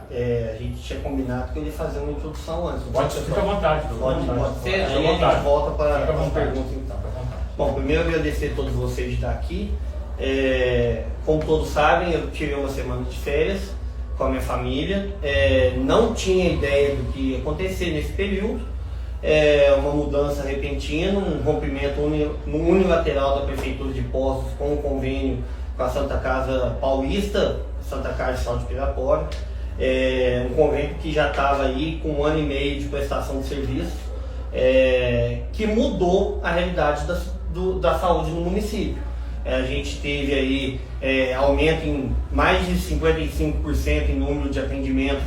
A gente tinha combinado que eu ia fazer uma introdução antes. Pode ser, fica à vontade. Pode ser, aí a gente volta para as perguntas então. Bom, primeiro agradecer a todos vocês de estar aqui. Como todos sabem, eu tive uma semana de férias com a minha família. Não tinha ideia do que ia acontecer nesse período. Uma mudança repentina, um rompimento unilateral da Prefeitura de Poços com o convênio com a Santa Casa Paulista, Santa Casa de Saúde de Pirapora. Um convênio que já estava aí com 1 ano e meio de prestação de serviço, que mudou a realidade da saúde no município. A gente teve aí aumento em mais de 55% em número de atendimentos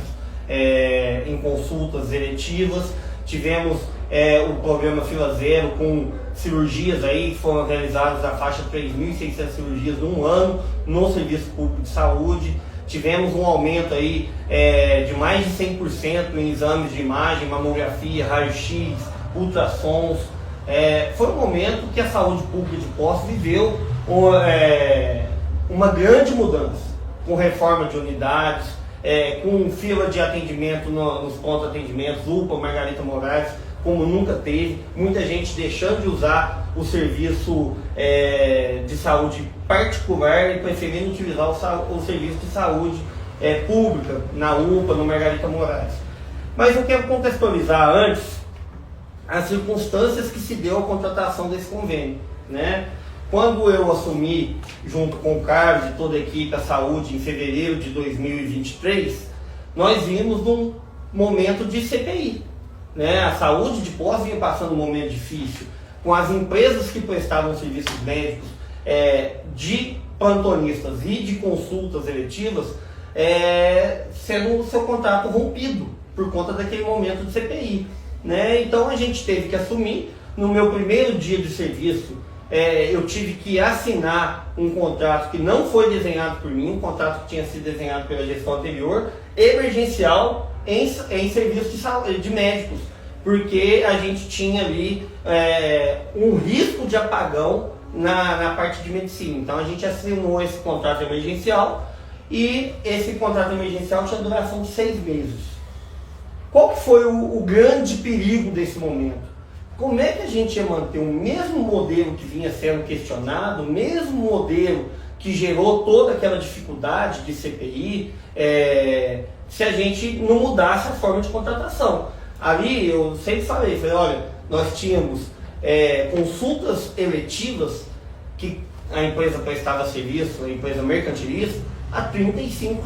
em consultas eletivas. Tivemos o programa Fila Zero com cirurgias aí que foram realizadas na faixa de 3.600 cirurgias num ano no Serviço Público de Saúde. Tivemos um aumento aí de mais de 100% em exames de imagem, mamografia, raio-x, ultrassons. Foi um momento que a saúde pública de Poços viveu uma grande mudança, com reforma de unidades, com fila de atendimento nos pontos de atendimento, UPA, Margarita Moraes, como nunca teve, muita gente deixando de usar o serviço de saúde particular e preferindo utilizar o serviço de saúde pública, na UPA, no Margarita Moraes. Mas eu quero contextualizar antes as circunstâncias que se deu a contratação desse convênio, né? Quando eu assumi, junto com o Carlos e toda a equipe, a saúde, em fevereiro de 2023, nós vimos num momento de CPI. Né? A saúde de Poços vinha passando um momento difícil, com as empresas que prestavam serviços médicos de plantonistas e de consultas eletivas sendo o seu contrato rompido por conta daquele momento de CPI. Né? Então a gente teve que assumir. No meu primeiro dia de serviço, eu tive que assinar um contrato que não foi desenhado por mim, um contrato que tinha sido desenhado pela gestão anterior, emergencial, em serviço de médicos, porque a gente tinha ali um risco de apagão na parte de medicina. Então a gente assinou esse contrato emergencial e esse contrato emergencial tinha duração de 6 meses. Qual que foi o grande perigo desse momento? Como é que a gente ia manter o mesmo modelo que vinha sendo questionado, o mesmo modelo que gerou toda aquela dificuldade de CPI, se a gente não mudasse a forma de contratação? Ali eu sempre falei, olha, nós tínhamos consultas eletivas que a empresa prestava serviço, a empresa mercantilista, a R$35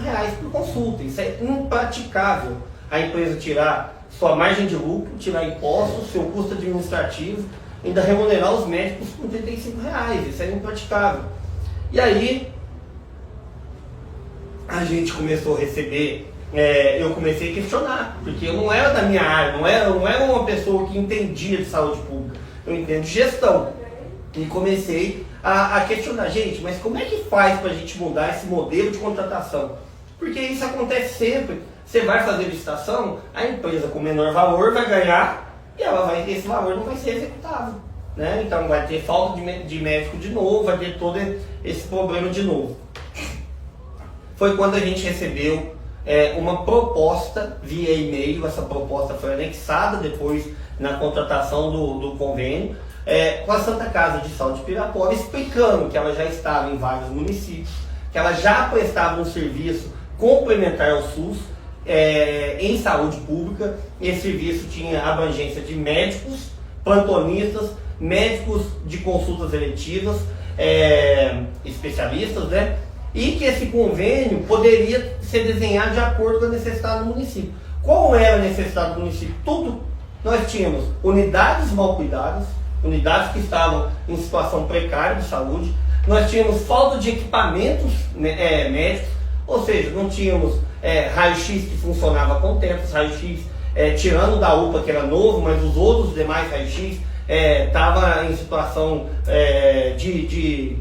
por consulta. Isso é impraticável. A empresa tirar sua margem de lucro, tirar impostos, seu custo administrativo, ainda remunerar os médicos com R$35. Isso é impraticável. E aí a gente começou a receber, eu comecei a questionar, porque eu não era da minha área, não era uma pessoa que entendia de saúde pública, eu entendo de gestão. E comecei a questionar, gente, mas como é que faz para a gente mudar esse modelo de contratação? Porque isso acontece sempre. Você vai fazer licitação, a empresa com menor valor vai ganhar e esse valor não vai ser executável. Né? Então vai ter falta de médico de novo, vai ter todo esse problema de novo. Foi quando a gente recebeu uma proposta via e-mail. Essa proposta foi anexada depois na contratação do convênio com a Santa Casa de Saúde de Pirapora, explicando que ela já estava em vários municípios, que ela já prestava um serviço complementar ao SUS em saúde pública. Esse serviço tinha abrangência de médicos, plantonistas, médicos de consultas eletivas, especialistas, né? E que esse convênio poderia ser desenhado de acordo com a necessidade do município. Qual era a necessidade do município? Tudo. Nós tínhamos unidades mal cuidadas, unidades que estavam em situação precária de saúde, nós tínhamos falta de equipamentos médicos, ou seja, não tínhamos raio-x que funcionava com tempos, raio-x tirando da UPA que era novo, mas os outros demais raio-x estavam em situação de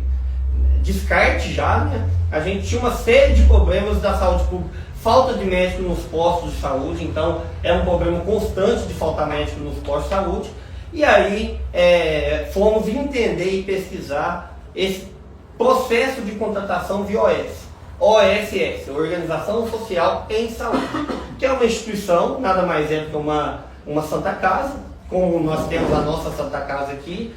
descarte já, né? A gente tinha uma série de problemas da saúde pública, falta de médico nos postos de saúde, então é um problema constante de faltar médico nos postos de saúde. E aí fomos entender e pesquisar esse processo de contratação via OS. OSS, Organização Social em Saúde, que é uma instituição, nada mais é do que uma Santa Casa, como nós temos a nossa Santa Casa aqui,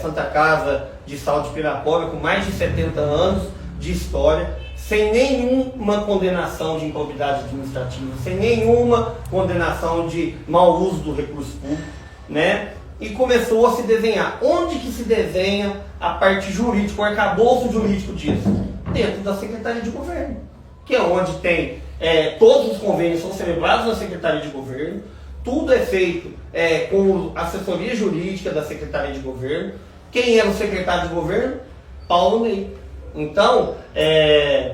Santa Casa de Saúde de Pirapora, com mais de 70 anos de história, sem nenhuma condenação de improbidade administrativa, sem nenhuma condenação de mau uso do recurso público, né? E começou a se desenhar. Onde que se desenha a parte jurídica, o arcabouço jurídico disso? Dentro da Secretaria de Governo, que é onde tem todos os convênios são celebrados na Secretaria de Governo, tudo é feito com assessoria jurídica da Secretaria de Governo. Quem era o secretário de Governo? Paulo Ney. Então,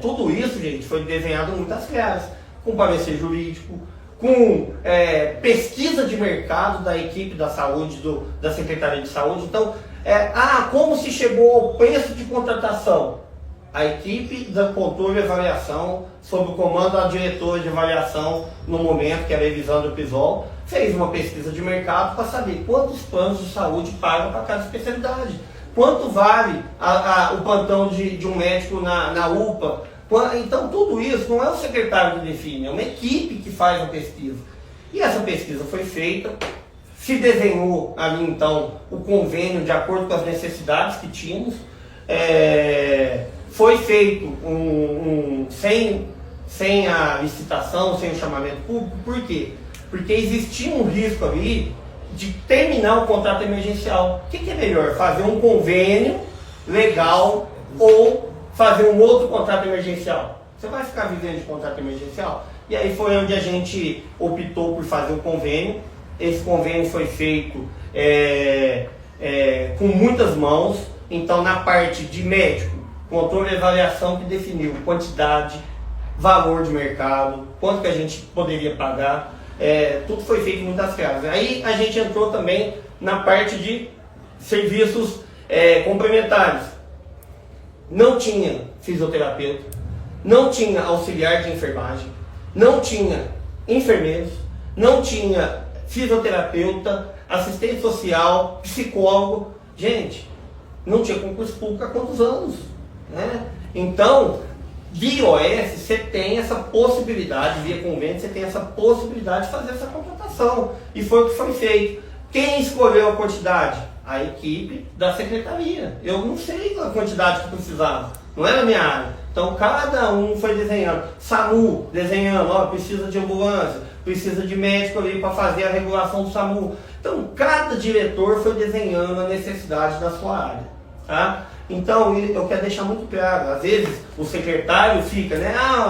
tudo isso, gente, foi desenhado em muitas claras, com parecer jurídico, com pesquisa de mercado da equipe da saúde, da Secretaria de Saúde. Então, como se chegou ao preço de contratação? A equipe da controle e avaliação, sob o comando da diretora de avaliação, no momento, que era a Elisandra Pisol, fez uma pesquisa de mercado para saber quantos planos de saúde pagam para cada especialidade. Quanto vale o plantão de um médico na UPA? Então, tudo isso não é o secretário que define, é uma equipe que faz a pesquisa. E essa pesquisa foi feita, se desenhou ali, então, o convênio de acordo com as necessidades que tínhamos. Foi feito sem a licitação, sem o chamamento público. Por quê? Porque existia um risco ali de terminar o contrato emergencial. O que é melhor? Fazer um convênio legal ou fazer um outro contrato emergencial? Você vai ficar vivendo de contrato emergencial? E aí foi onde a gente optou por fazer o convênio. Esse convênio foi feito com muitas mãos. Então, na parte de médico, controle e avaliação, que definiu quantidade, valor de mercado, quanto que a gente poderia pagar. Tudo foi feito em muitas casas. Aí a gente entrou também na parte de serviços complementares. Não tinha fisioterapeuta, não tinha auxiliar de enfermagem, não tinha enfermeiros, não tinha fisioterapeuta, assistente social, psicólogo. Gente, não tinha concurso público há quantos anos? Né? Então, via OS, você tem essa possibilidade, via convênio, você tem essa possibilidade de fazer essa contratação. E foi o que foi feito. Quem escolheu a quantidade? A equipe da secretaria. Eu não sei a quantidade que precisava, não era a minha área. Então, cada um foi desenhando. SAMU, desenhando, precisa de ambulância, precisa de médico ali para fazer a regulação do SAMU. Então, cada diretor foi desenhando a necessidade da sua área. Tá? Então, eu quero deixar muito claro, às vezes o secretário fica,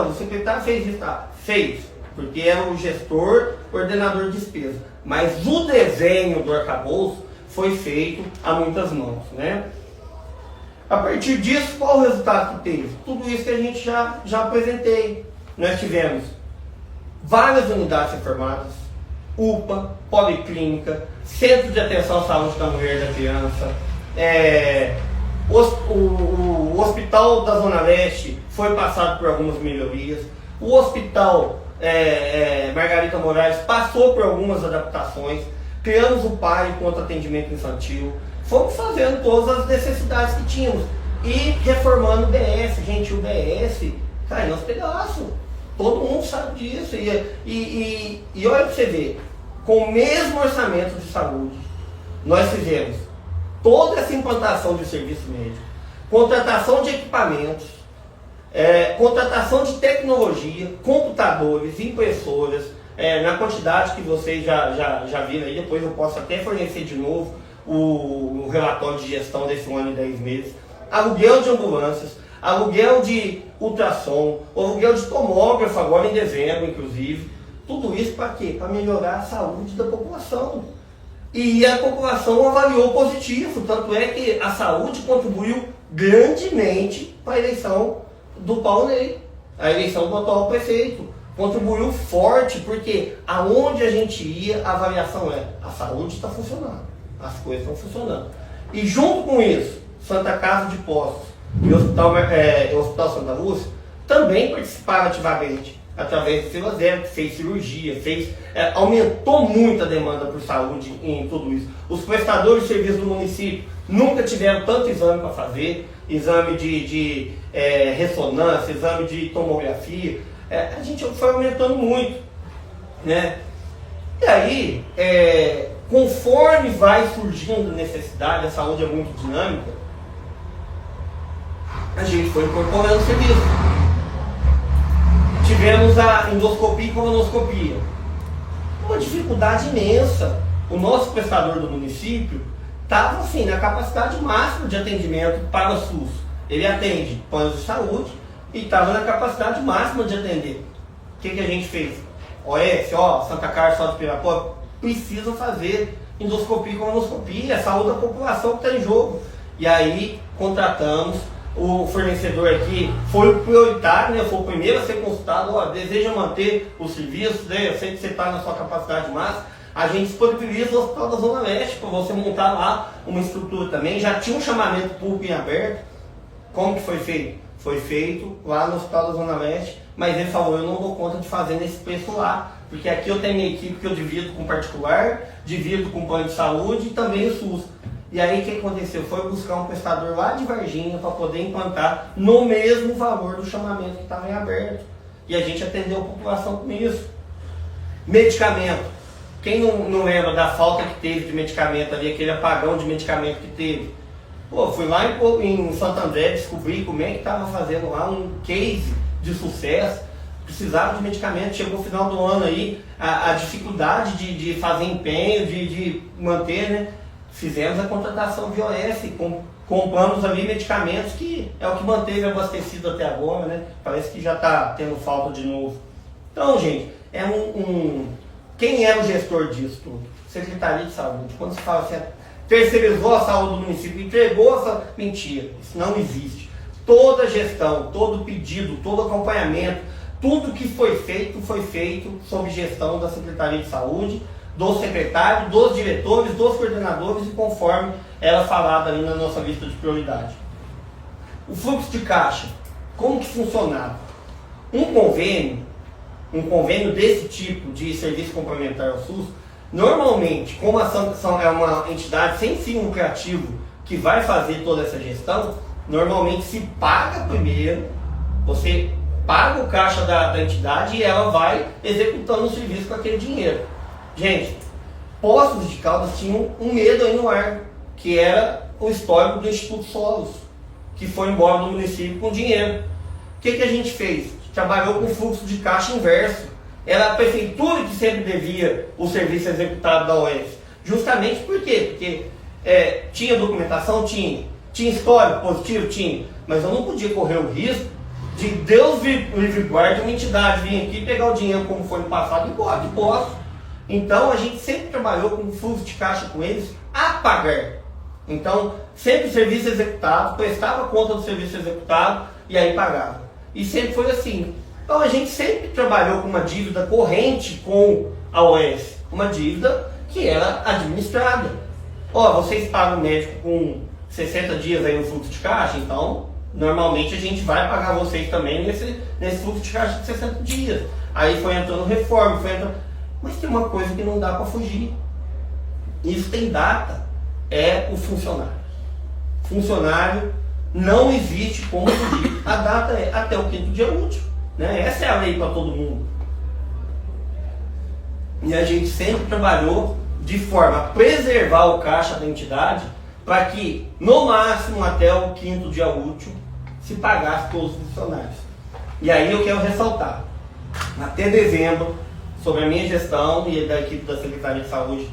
o secretário fez isso, fez, porque era o gestor, coordenador de despesa. Mas o desenho do arcabouço foi feito a muitas mãos, né? A partir disso, qual o resultado que teve? Tudo isso que a gente já apresentei. Nós tivemos várias unidades reformadas, UPA, policlínica, centro de atenção à saúde da mulher e da criança, o hospital da Zona Leste foi passado por algumas melhorias, o hospital Margarita Moraes passou por algumas adaptações, criamos o PAI contra atendimento infantil, fomos fazendo todas as necessidades que tínhamos e reformando o BS. Gente, o BS cai nos pedaços, todo mundo sabe disso. E olha para você ver, com o mesmo orçamento de saúde, nós fizemos toda essa implantação de serviço médico, contratação de equipamentos, contratação de tecnologia, computadores, impressoras, na quantidade que vocês já viram aí. Depois eu posso até fornecer de novo o relatório de gestão desse ano e 10 meses. Aluguel de ambulâncias, aluguel de ultrassom, aluguel de tomógrafo agora em dezembro, inclusive. Tudo isso para quê? Para melhorar a saúde da população. E a população avaliou positivo, tanto é que a saúde contribuiu grandemente para a eleição do Paulo Ney, a eleição do atual prefeito. Contribuiu forte, porque aonde a gente ia, a avaliação a saúde está funcionando, as coisas estão funcionando. E junto com isso, Santa Casa de Postos e o Hospital Santa Lúcia também participaram ativamente. através de fila zero, que fez cirurgia, aumentou muito a demanda por saúde em tudo isso. Os prestadores de serviço do município nunca tiveram tanto exame para fazer, exame de ressonância, exame de tomografia, a gente foi aumentando muito, né? E aí, conforme vai surgindo necessidade, a saúde é muito dinâmica, a gente foi incorporando o serviço. Tivemos a endoscopia e colonoscopia. Uma dificuldade imensa. O nosso prestador do município estava assim, na capacidade máxima de atendimento para o SUS. Ele atende planos de saúde e estava na capacidade máxima de atender. O que a gente fez? OS, Santa Carlos, Salto Pirapora, precisa fazer endoscopia e colonoscopia, a saúde da população que está em jogo. E aí contratamos. O fornecedor aqui foi o prioritário, né? Foi o primeiro a ser consultado, deseja manter o serviço, né? Eu sei que você está na sua capacidade máxima. A gente disponibiliza o Hospital da Zona Leste para você montar lá uma estrutura também. Já tinha um chamamento público em aberto. Como que foi feito? Foi feito lá no Hospital da Zona Leste, mas ele falou, eu não dou conta de fazer nesse preço lá, porque aqui eu tenho minha equipe que eu divido com particular, divido com plano de saúde e também o SUS. E aí o que aconteceu? Foi buscar um prestador lá de Varginha para poder implantar no mesmo valor do chamamento que estava em aberto. E a gente atendeu a população com isso. Medicamento. Quem não lembra da falta que teve de medicamento ali, aquele apagão de medicamento que teve? Fui lá em Santo André, descobri como é que estava fazendo lá um case de sucesso. Precisava de medicamento, chegou o final do ano aí, a dificuldade de fazer empenho, de manter, né? Fizemos a contratação via OS, compramos ali medicamentos que é o que manteve abastecido até agora, né? Parece que já está tendo falta de novo. Então, gente, quem é o gestor disso tudo? Secretaria de Saúde. Quando se fala assim, terceirizou a saúde do município, entregou essa mentira, isso não existe. Toda gestão, todo pedido, todo acompanhamento, tudo que foi feito sob gestão da Secretaria de Saúde, do secretário, dos diretores, dos coordenadores e conforme era falado ali na nossa lista de prioridade. O fluxo de caixa, como que funcionava? Um convênio desse tipo de serviço complementar ao SUS, normalmente, como a Sanção é uma entidade sem fim lucrativo que vai fazer toda essa gestão, normalmente se paga primeiro, você paga o caixa da entidade e ela vai executando o serviço com aquele dinheiro. Gente, Poços de Caldas tinham um medo aí no ar, que era o histórico do Instituto Solos, que foi embora do município com dinheiro. O que a gente fez? Trabalhou com fluxo de caixa inverso. Era a prefeitura que sempre devia o serviço executado da OS. Justamente por quê? Porque tinha documentação? Tinha. Tinha histórico positivo? Tinha. Mas eu não podia correr o risco de Deus livre guarde uma entidade vir aqui pegar o dinheiro como foi no passado e embora de poço. Então a gente sempre trabalhou com fluxo de caixa com eles a pagar. Então, sempre o serviço executado, prestava conta do serviço executado e aí pagava. E sempre foi assim. Então a gente sempre trabalhou com uma dívida corrente com a OS, uma dívida que era administrada. Vocês pagam o médico com 60 dias aí no fluxo de caixa, então normalmente a gente vai pagar vocês também nesse fluxo de caixa de 60 dias. Aí foi entrando reforma, mas tem uma coisa que não dá para fugir. Isso tem data, é o funcionário. Funcionário não existe como fugir. A data é até o 5º dia útil. Né? Essa é a lei para todo mundo. E a gente sempre trabalhou de forma a preservar o caixa da entidade para que, no máximo, até o 5º dia útil, se pagasse todos os funcionários. E aí eu quero ressaltar, até dezembro, sobre a minha gestão e da equipe da Secretaria de Saúde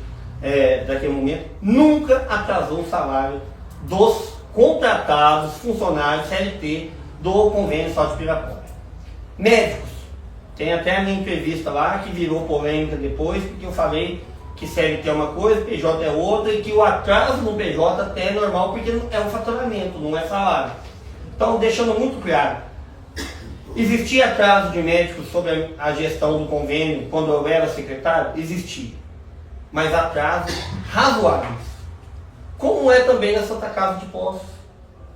daquele momento, nunca atrasou o salário dos contratados funcionários CLT do convênio Salto Pirapora. Médicos, tem até a minha entrevista lá que virou polêmica depois, porque eu falei que CLT é uma coisa, PJ é outra, e que o atraso no PJ até é normal, porque é um faturamento, não é salário. Então, deixando muito claro, existia atraso de médicos sobre a gestão do convênio quando eu era secretário? Existia. Mas atrasos razoáveis. Como é também na Santa Casa de Poços.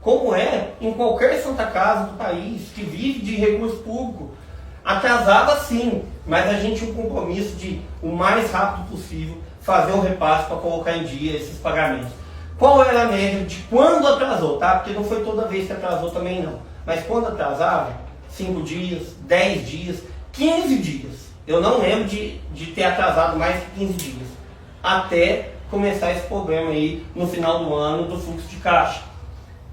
Como é em qualquer Santa Casa do país que vive de recurso público. Atrasava sim, mas a gente tinha um compromisso de, o mais rápido possível, fazer o repasse para colocar em dia esses pagamentos. Qual era a média de quando atrasou, tá? Porque não foi toda vez que atrasou também não. Mas quando atrasava, 5 dias, 10 dias, 15 dias. Eu não lembro de ter atrasado mais que 15 dias. Até começar esse problema aí no final do ano do fluxo de caixa.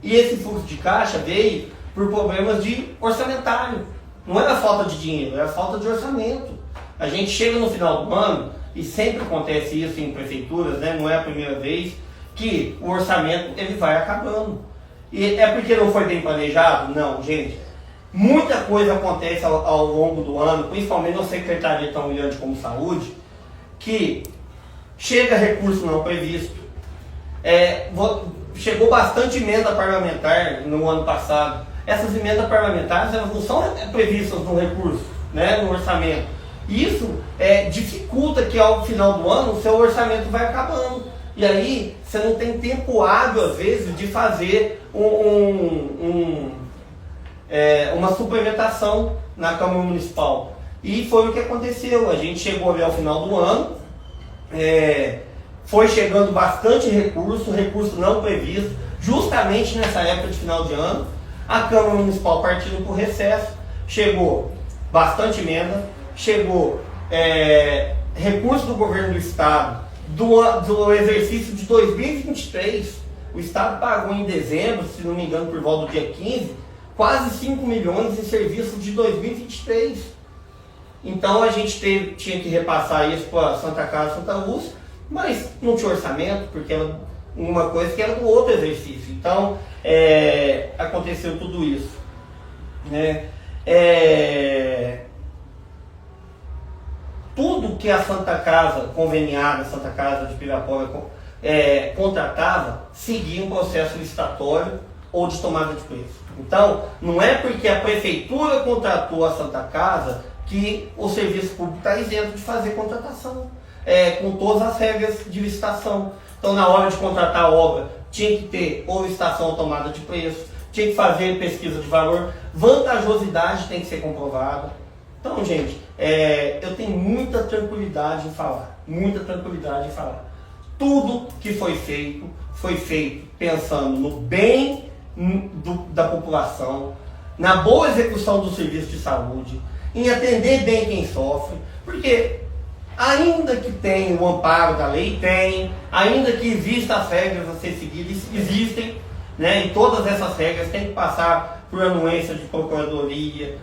E esse fluxo de caixa veio por problemas de orçamentário. Não era falta de dinheiro, era falta de orçamento. A gente chega no final do ano, e sempre acontece isso em prefeituras, né? Não é a primeira vez, que o orçamento ele vai acabando. E é porque não foi bem planejado? Não, gente. Muita coisa acontece ao longo do ano, principalmente na secretaria tão grande como saúde, que chega recurso não previsto. Chegou bastante emenda parlamentar no ano passado. Essas emendas parlamentares elas não são previstas no recurso, né, no orçamento. Isso dificulta que ao final do ano o seu orçamento vai acabando. E aí você não tem tempo hábil, às vezes, de fazer uma suplementação na Câmara Municipal. E foi o que aconteceu. A gente chegou ali ao final do ano, foi chegando bastante recurso não previsto, justamente nessa época de final de ano. A Câmara Municipal partindo por recesso, chegou bastante emenda, chegou recurso do governo do Estado, do exercício de 2023, o Estado pagou em dezembro, se não me engano, por volta do dia 15, quase 5 milhões em serviços de 2023. Então a gente tinha que repassar isso para Santa Casa, Santa Lúcia, mas não tinha orçamento, porque era uma coisa que era do outro exercício. Então aconteceu tudo isso, né? Tudo que a Santa Casa conveniada, Santa Casa de Pirapora contratava, seguia um processo licitatório ou de tomada de preço. Então, não é porque a prefeitura contratou a Santa Casa que o serviço público está isento de fazer contratação, com todas as regras de licitação. Então, na hora de contratar a obra, tinha que ter ou licitação ou tomada de preço, tinha que fazer pesquisa de valor, vantajosidade tem que ser comprovada. Então, gente, eu tenho muita tranquilidade em falar, Tudo que foi feito pensando no bem da população, na boa execução do serviço de saúde, em atender bem quem sofre, porque ainda que tenha o amparo da lei, ainda que existam as regras a ser seguidas, existem, né? E todas essas regras têm que passar por anuência de procuradoria,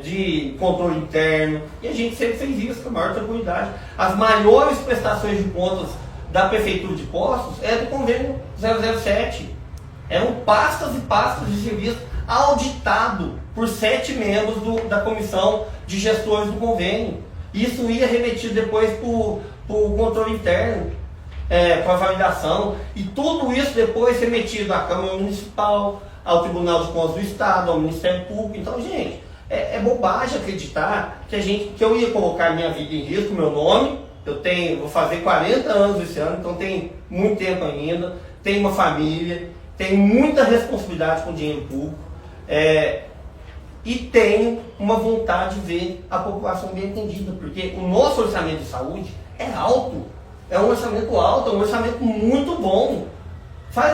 de controle interno, e a gente sempre fez isso com a maior tranquilidade. As maiores prestações de contas da Prefeitura de Poços é do convênio 007. Eram pastas e pastas de serviço auditado por 7 membros da comissão de gestores do convênio. Isso ia remetido depois para o controle interno, para a validação, e tudo isso depois remetido à Câmara Municipal, ao Tribunal de Contas do Estado, ao Ministério Público. Então, gente, é bobagem acreditar que eu ia colocar minha vida em risco, meu nome. Vou fazer 40 anos esse ano, então tem muito tempo ainda, tenho uma família, tenho muita responsabilidade com o dinheiro público, e tenho uma vontade de ver a população bem atendida, porque o nosso orçamento de saúde é alto, é um orçamento alto, é um orçamento muito bom.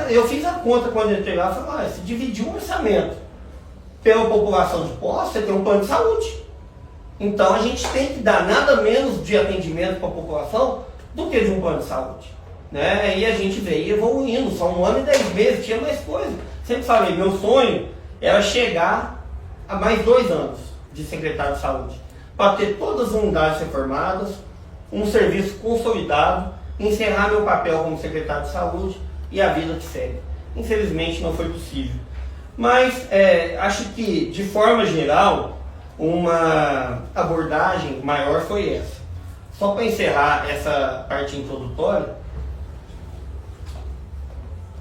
Eu fiz a conta quando entrei lá, falei, se dividir um orçamento pela população de Poços, você tem um plano de saúde. Então a gente tem que dar nada menos de atendimento para a população do que de um plano de saúde, né? E a gente veio evoluindo, só 1 ano e 10 meses, tinha mais coisa. Sempre falei, meu sonho era chegar a mais 2 anos de secretário de saúde, para ter todas as unidades reformadas, um serviço consolidado, encerrar meu papel como secretário de saúde e a vida que segue. Infelizmente não foi possível. Mas acho que, de forma geral, uma abordagem maior foi essa. Só para encerrar essa parte introdutória,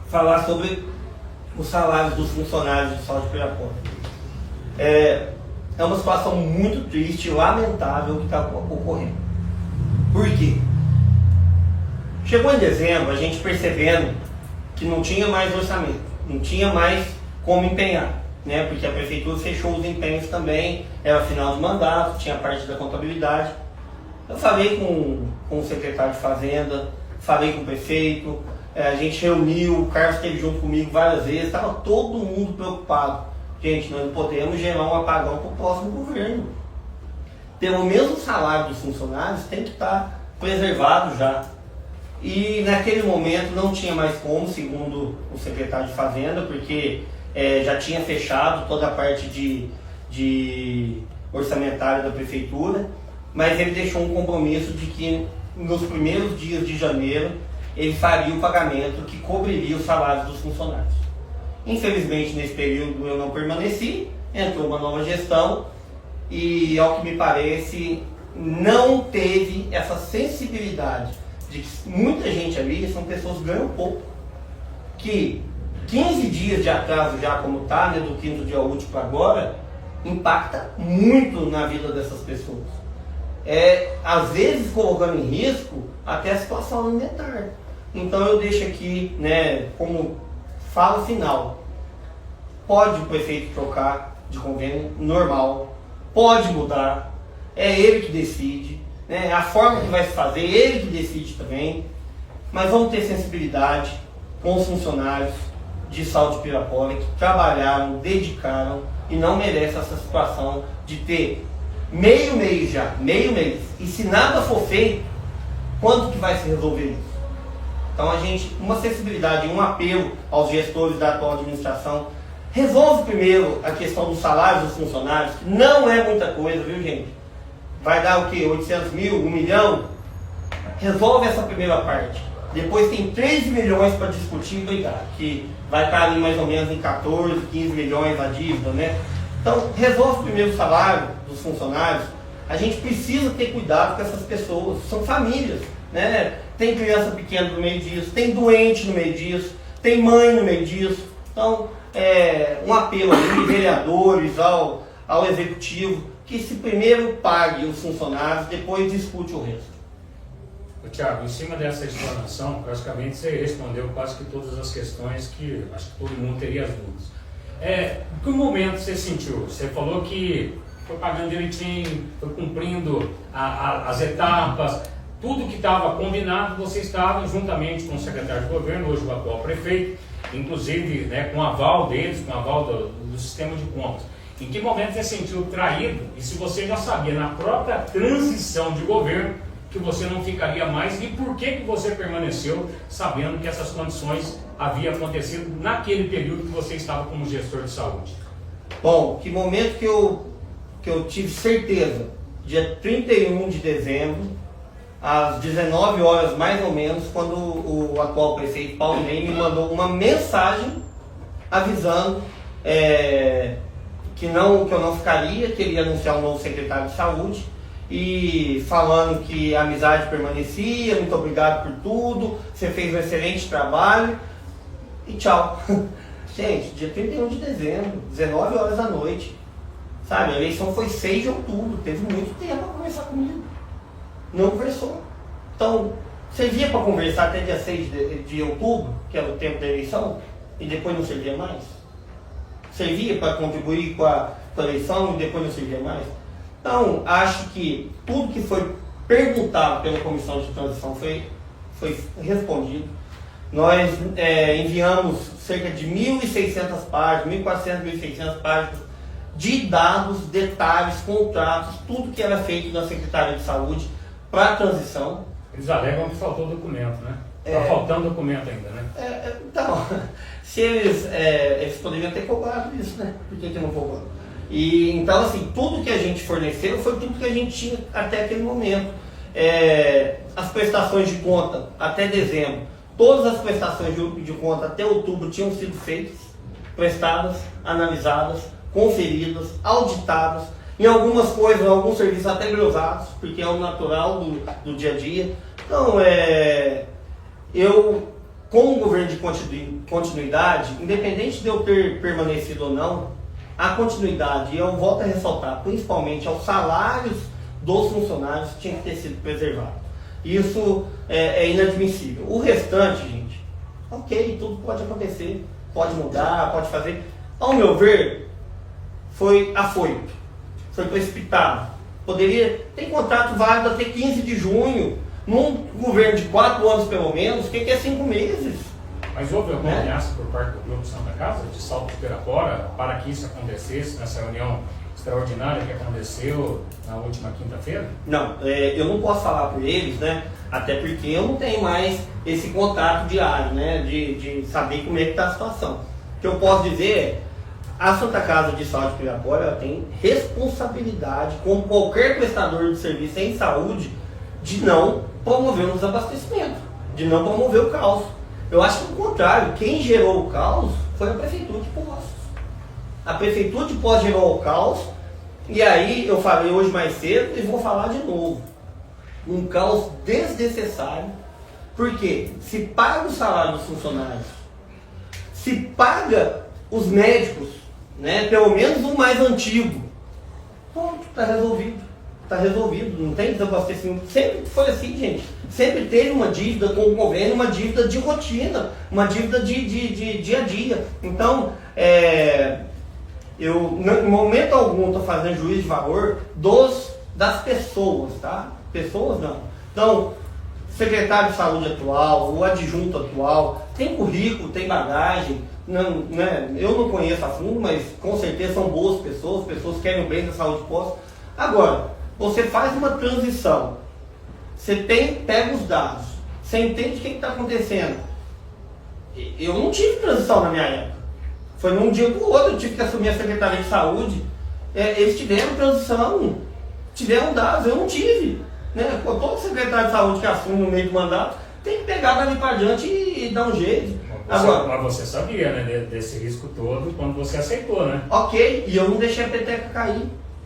falar sobre os salários dos funcionários de saúde de Pirapora. É uma situação muito triste e lamentável que está ocorrendo. Por quê? Chegou em dezembro, a gente percebendo que não tinha mais orçamento, não tinha mais como empenhar. né? Porque a prefeitura fechou os empenhos também, era final de mandato, tinha parte da contabilidade. Eu falei com o secretário de Fazenda, falei com o prefeito, a gente reuniu, o Carlos esteve junto comigo várias vezes, estava todo mundo preocupado. Gente, nós não podemos gerar um apagão para o próximo governo. Pelo menos o salário dos funcionários tem que estar preservado já. E naquele momento não tinha mais como, segundo o secretário de Fazenda, porque já tinha fechado toda a parte de orçamentária da prefeitura, mas ele deixou um compromisso de que nos primeiros dias de janeiro ele faria o pagamento que cobriria os salários dos funcionários. Infelizmente, nesse período eu não permaneci, entrou uma nova gestão e, ao que me parece, não teve essa sensibilidade de que muita gente ali são pessoas que ganham pouco, que 15 dias de atraso já como está, né, do quinto dia útil para agora, impacta muito na vida dessas pessoas. Às vezes colocando em risco até a situação alimentar. Então eu deixo aqui, né, como fala final, pode o prefeito trocar de convênio normal, pode mudar, é ele que decide, né, a forma que vai se fazer, ele que decide também, mas vamos ter sensibilidade com os funcionários de saúde de Pirapora que trabalharam, dedicaram e não merecem essa situação de ter meio mês já, meio mês, e se nada for feito, quando que vai se resolver isso? Então uma sensibilidade, um apelo aos gestores da atual administração, resolve primeiro a questão dos salários dos funcionários, que não é muita coisa, viu gente? Vai dar o quê? 800 mil, 1 milhão? Resolve essa primeira parte. Depois tem 13 milhões para discutir e brigar, que vai estar ali mais ou menos em 14, 15 milhões a dívida, né? Então, resolve primeiro o salário dos funcionários. A gente precisa ter cuidado com essas pessoas, são famílias, né? Tem criança pequena no meio disso, tem doente no meio disso, tem mãe no meio disso. Então, um apelo aí, vereadores, ao executivo, que se primeiro pague os funcionários, depois discute o resto. Tiago, em cima dessa explanação, praticamente você respondeu quase que todas as questões que acho que todo mundo teria as dúvidas. Que momento você sentiu? Você falou que foi pagando direitinho, foi cumprindo as etapas, tudo que estava combinado, você estava juntamente com o secretário de governo, hoje o atual prefeito, inclusive, né, com aval deles, com aval do sistema de contas. Em que momento você sentiu traído? E se você já sabia na própria transição de governo que você não ficaria mais, e por que você permaneceu sabendo que essas condições haviam acontecido naquele período que você estava como gestor de saúde? Bom, que momento que eu tive certeza, dia 31 de dezembro, às 19 horas mais ou menos, quando o atual prefeito Paulo Ney me mandou uma mensagem avisando que eu não ficaria, que ele ia anunciar um novo secretário de saúde, e falando que a amizade permanecia, muito obrigado por tudo, você fez um excelente trabalho, e tchau. Gente, dia 31 de dezembro, 19 horas da noite, sabe, a eleição foi 6 de outubro, teve muito tempo para conversar comigo, não conversou. Então, servia para conversar até dia 6 de outubro, que era o tempo da eleição, e depois não servia mais? Servia para contribuir com a eleição e depois não servia mais? Então, acho que tudo que foi perguntado pela comissão de transição foi respondido. Nós enviamos cerca de 1.600 páginas, 1.400, 1.600 páginas de dados, detalhes, contratos, tudo que era feito na Secretaria de Saúde para a transição. Eles alegam que faltou documento, né? Está faltando documento ainda, né? Então, se eles poderiam ter cobrado isso, né? Por que não cobrou? E então, assim, tudo que a gente forneceu foi tudo que a gente tinha até aquele momento. As prestações de conta até dezembro, todas as prestações de conta até outubro tinham sido feitas, prestadas, analisadas, conferidas, auditadas, em algumas coisas, alguns serviços até glosados, porque é o natural do dia a dia. Então, eu, como governo de continuidade, independente de eu ter permanecido ou não, a continuidade, e eu volto a ressaltar, principalmente aos salários dos funcionários, tinha que ter sido preservado. Isso é inadmissível. O restante, gente, ok, tudo pode acontecer, pode mudar, pode fazer. Ao meu ver, foi afoito, foi precipitado. Poderia ter contrato válido até 15 de junho, num governo de 4 anos pelo menos, o que é 5 meses? Mas houve alguma ameaça por parte do Grupo Santa Casa, de Salto de Pirapora, para que isso acontecesse nessa reunião extraordinária que aconteceu na última quinta-feira? Não, eu não posso falar por eles, né? Até porque eu não tenho mais esse contato diário, né? De saber como é que está a situação. O que eu posso dizer é, a Santa Casa de Saúde de Pirapora ela tem responsabilidade, como qualquer prestador de serviço em saúde, de não promover um desabastecimento, de não promover o caos. Eu acho que, ao contrário, quem gerou o caos foi a Prefeitura de Poços. A Prefeitura de Poços gerou o caos, e aí eu falei hoje mais cedo e vou falar de novo. Um caos desnecessário, porque se paga o salário dos funcionários, se paga os médicos, né, pelo menos o mais antigo, pronto, está resolvido. Está resolvido, não tem desabastecimento. Sempre foi assim, gente. Sempre teve uma dívida com o governo, uma dívida de rotina, uma dívida de dia a dia. Então, eu, em momento algum, estou fazendo juízo de valor das pessoas, tá? Pessoas não. Então, secretário de saúde atual, o adjunto atual, tem currículo, tem bagagem. Não, né? Eu não conheço a fundo, mas com certeza são boas pessoas que querem o bem da saúde de Poços. Agora, você faz uma transição, você pega os dados, você entende o que está acontecendo. Eu não tive transição na minha época. Foi num dia para o outro, eu tive que assumir a Secretaria de Saúde. Eles tiveram transição, tiveram dados, eu não tive. Né? Todo secretário de saúde que assume no meio do mandato tem que pegar dali para adiante e dar um jeito. Mas você sabia, né, desse risco todo quando você aceitou, né? Ok, e eu não deixei a peteca cair.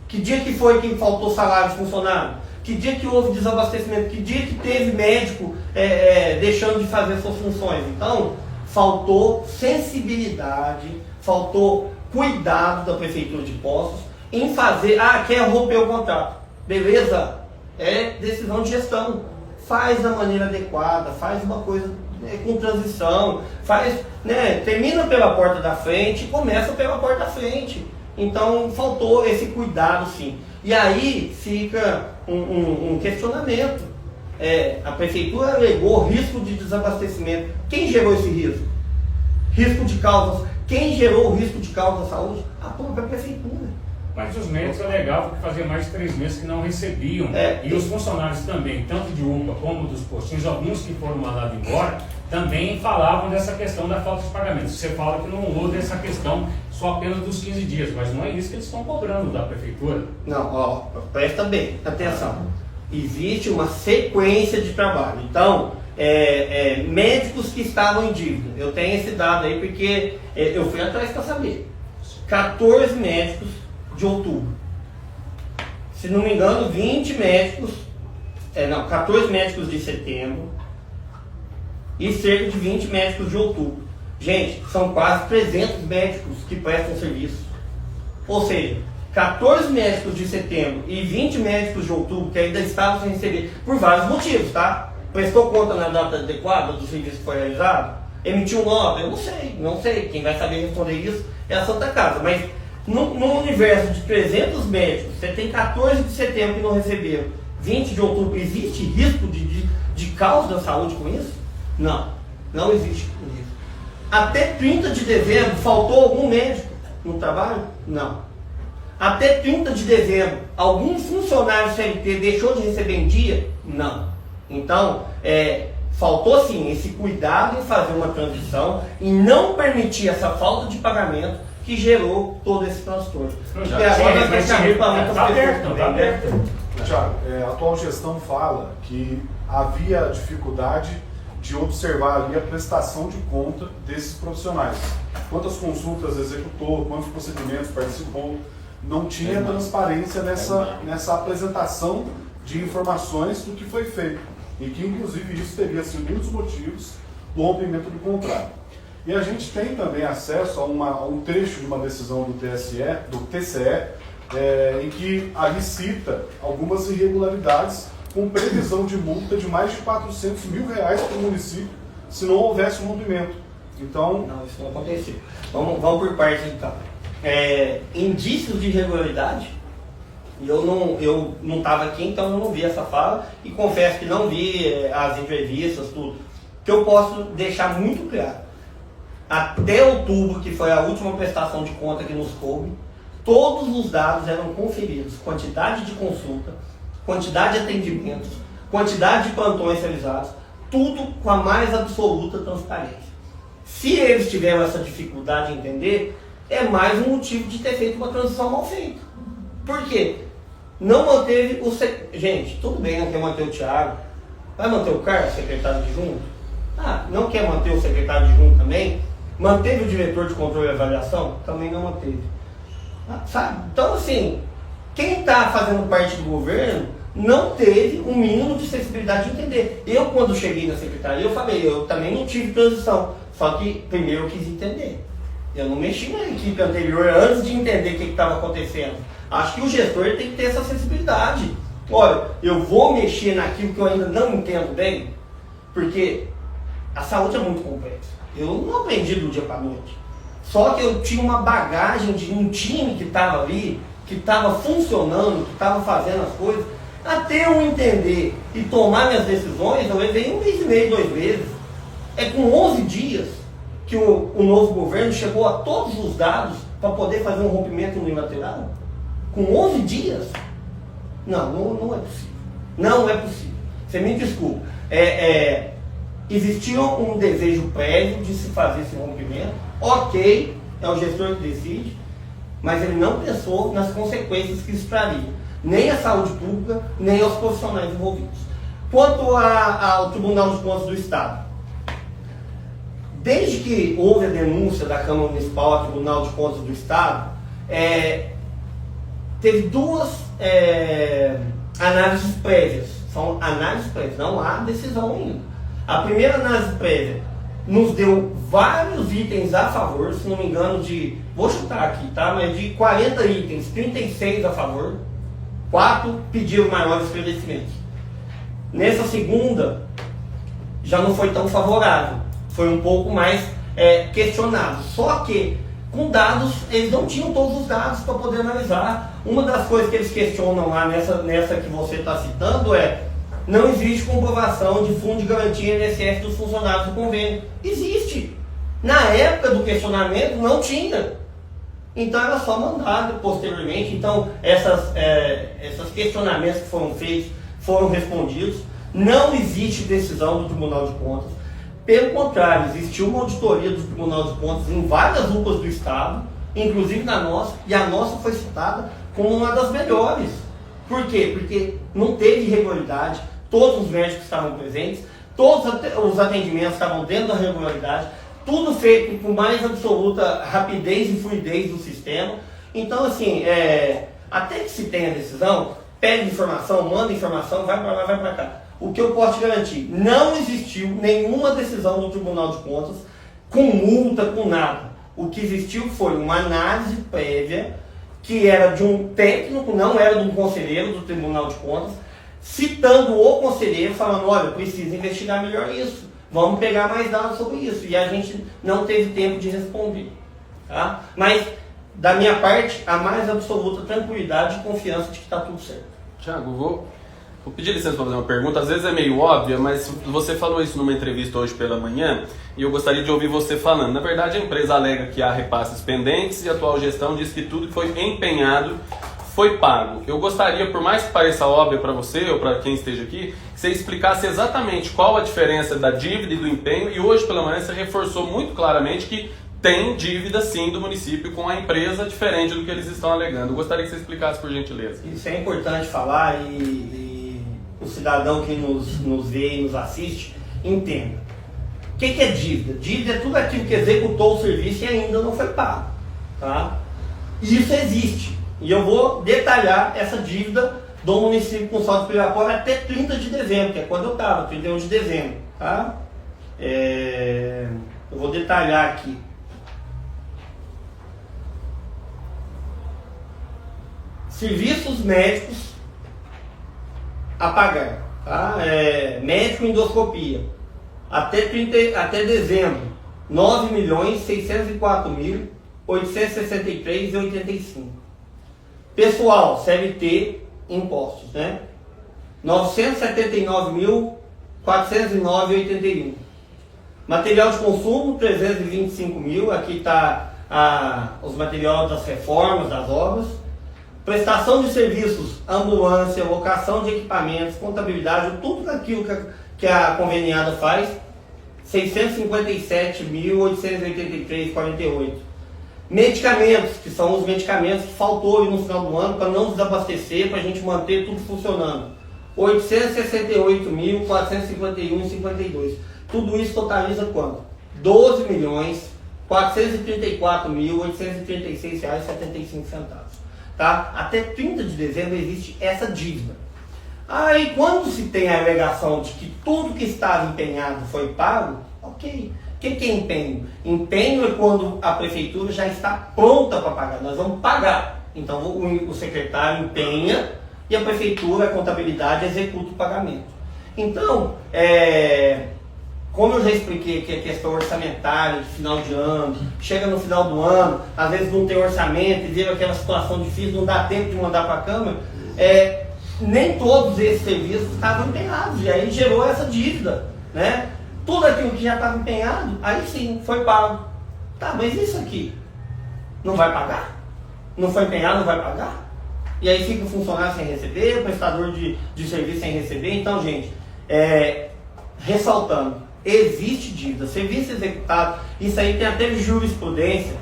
Que dia que foi que faltou salário de funcionário? Que dia que houve desabastecimento? Que dia que teve médico deixando de fazer suas funções? Então, faltou sensibilidade, faltou cuidado da Prefeitura de Poços em fazer, quer romper o contrato. Beleza, é decisão de gestão. Faz da maneira adequada, faz uma coisa com transição, termina pela porta da frente e começa pela porta da frente. Então faltou esse cuidado, sim. E aí fica um questionamento. A prefeitura alegou risco de desabastecimento. Quem gerou esse risco? Risco de causas. Quem gerou o risco de causa da saúde? A própria prefeitura. Mas os médicos alegavam que fazia mais de 3 meses que não recebiam. E os funcionários também, tanto de UPA como dos postinhos, alguns que foram mandados embora, também falavam dessa questão da falta de pagamento. Você fala que não houve essa questão só apenas dos 15 dias, mas não é isso que eles estão cobrando da prefeitura. Não, presta bem, atenção. Existe uma sequência de trabalho. Então, médicos que estavam em dívida, eu tenho esse dado aí porque eu fui atrás para saber. 14 médicos de outubro. Se não me engano, 20 médicos, 14 médicos de setembro e cerca de 20 médicos de outubro. Gente, são quase 300 médicos que prestam serviço. Ou seja, 14 médicos de setembro e 20 médicos de outubro que ainda estavam sem receber, por vários motivos, tá? Prestou conta na data adequada do serviço que foi realizado? Emitiu nota? Eu não sei. Quem vai saber responder isso é a Santa Casa. Mas no universo de 300 médicos, você tem 14 de setembro que não receberam, 20 de outubro, existe risco de caos da saúde com isso? Não existe risco. Até 30 de dezembro, faltou algum médico no trabalho? Não. Até 30 de dezembro, algum funcionário CLT deixou de receber em dia? Não. Então, faltou sim esse cuidado em fazer uma transição e não permitir essa falta de pagamento que gerou todo esse transtorno. E agora nós temos que abrir para muitas pessoas também. Tiago, a atual gestão fala que havia dificuldade de observar ali a prestação de conta desses profissionais. Quantas consultas executou, quantos procedimentos participou, não tinha transparência nessa apresentação de informações do que foi feito. E que, inclusive, isso teria sido um dos motivos do rompimento do contrato. E a gente tem também acesso a um trecho de uma decisão do TCE, em que ali cita algumas irregularidades com previsão de multa de mais de R$400 mil para o município se não houvesse um rompimento. Então... Não, isso não aconteceu. Vamos por partes então. indícios de irregularidade. Eu não estava aqui, então eu não vi essa fala e confesso que não vi as entrevistas, tudo. Que eu posso deixar muito claro. Até outubro, que foi a última prestação de conta que nos coube, todos os dados eram conferidos. Quantidade de consulta, quantidade de atendimentos, quantidade de plantões realizados, tudo com a mais absoluta transparência. Se eles tiveram essa dificuldade em entender, é mais um motivo de ter feito uma transição mal feita. Por quê? Não manteve o... Gente, tudo bem, não quer manter o Thiago. Vai manter o Carlos, secretário adjunto? Não quer manter o secretário adjunto também? Manteve o diretor de controle e avaliação? Também não manteve. Sabe? Então, assim, quem está fazendo parte do governo não teve um mínimo de sensibilidade de entender. Eu, quando cheguei na secretaria, eu falei, eu também não tive transição. Só que primeiro eu quis entender. Eu não mexi na equipe anterior antes de entender o que estava acontecendo. Acho que o gestor tem que ter essa sensibilidade. Olha, eu vou mexer naquilo que eu ainda não entendo bem, porque a saúde é muito complexa. Eu não aprendi do dia para a noite. Só que eu tinha uma bagagem de um time que estava ali, que estava funcionando, que estava fazendo as coisas. Até eu entender e tomar minhas decisões, eu levei 1 mês e meio, 2 meses. É com 11 dias que o novo governo chegou a todos os dados para poder fazer um rompimento unilateral. Com 11 dias? Não é possível. Não é possível. Você me desculpa. Existia um desejo prévio de se fazer esse rompimento. Ok, é o gestor que decide, mas ele não pensou nas consequências que isso traria. Nem à saúde pública, nem aos profissionais envolvidos. Quanto ao Tribunal de Contas do Estado, desde que houve a denúncia da Câmara Municipal ao Tribunal de Contas do Estado, teve 2 análises prévias. São análises prévias, não há decisão ainda. A primeira análise prévia nos deu vários itens a favor, se não me engano, vou chutar aqui, tá? Mas de 40 itens, 36 a favor, 4 pediram maiores esclarecimentos. Nessa segunda, já não foi tão favorável, foi um pouco mais questionado. Só que, com dados, eles não tinham todos os dados para poder analisar. Uma das coisas que eles questionam lá nessa que você está citando não existe comprovação de fundo de garantia INSS dos funcionários do convênio. Existe. Na época do questionamento não tinha. Então era só mandado posteriormente. Então esses questionamentos que foram feitos foram respondidos. Não existe decisão do Tribunal de Contas. Pelo contrário, existiu uma auditoria do Tribunal de Contas em várias UPAs do Estado, inclusive na nossa, e a nossa foi citada como uma das melhores. Por quê? Porque não teve irregularidade. Todos os médicos estavam presentes, todos os atendimentos estavam dentro da regularidade, tudo feito com mais absoluta rapidez e fluidez do sistema. Então, assim, até que se tenha decisão, pede informação, manda informação, vai para lá, vai para cá. O que eu posso te garantir? Não existiu nenhuma decisão do Tribunal de Contas com multa, com nada. O que existiu foi uma análise prévia que era de um técnico, não era de um conselheiro do Tribunal de Contas, citando o conselheiro, falando, olha, precisa investigar melhor isso, vamos pegar mais dados sobre isso. E a gente não teve tempo de responder. Tá? Mas, da minha parte, a mais absoluta tranquilidade e confiança de que está tudo certo. Thiago, vou pedir licença para fazer uma pergunta, às vezes é meio óbvia, mas você falou isso numa entrevista hoje pela manhã, e eu gostaria de ouvir você falando. Na verdade, a empresa alega que há repasses pendentes e a atual gestão diz que tudo que foi empenhado foi pago. Eu gostaria, por mais que pareça óbvio para você ou para quem esteja aqui, que você explicasse exatamente qual a diferença da dívida e do empenho, e hoje pela manhã você reforçou muito claramente que tem dívida sim do município com a empresa, diferente do que eles estão alegando. Eu gostaria que você explicasse, por gentileza. Isso é importante falar e o cidadão que nos vê e nos assiste entenda. O que é dívida? Dívida é tudo aquilo que executou o serviço e ainda não foi pago. Tá? Isso existe. E eu vou detalhar essa dívida do município com saldo obrigatório até 30 de dezembro, que é quando eu estava, 31 de dezembro. Tá? Eu vou detalhar aqui. Serviços médicos a pagar. Tá? Médico endoscopia. Até dezembro, R$ 9.604.000 863,85. Pessoal, CLT, impostos, né? 979.409,81. Material de consumo, 325 mil. Aqui está os materiais das reformas, das obras. Prestação de serviços, ambulância, locação de equipamentos, contabilidade, tudo aquilo que a conveniada faz, 657.883,48. Medicamentos, que são os medicamentos que faltou no final do ano para não desabastecer, para a gente manter tudo funcionando, 868.451,52. Tudo isso totaliza quanto? R$ 12.434.836,75. Tá? Até 30 de dezembro existe essa dívida. Aí quando se tem a alegação de que tudo que estava empenhado foi pago, ok. O que é empenho? Empenho é quando a prefeitura já está pronta para pagar. Nós vamos pagar. Então o secretário empenha e a prefeitura, a contabilidade, executa o pagamento. Então, como eu já expliquei que a questão orçamentária de final de ano, chega no final do ano, às vezes não tem orçamento e vira aquela situação difícil, não dá tempo de mandar para a Câmara, nem todos esses serviços estavam empenhados, e aí gerou essa dívida, né? Tudo aquilo que já estava empenhado, aí sim, foi pago. Tá, mas isso aqui, não vai pagar? Não foi empenhado, não vai pagar? E aí fica o funcionário sem receber, o prestador de serviço sem receber. Então, gente, ressaltando, existe dívida, serviço executado, isso aí tem até jurisprudência,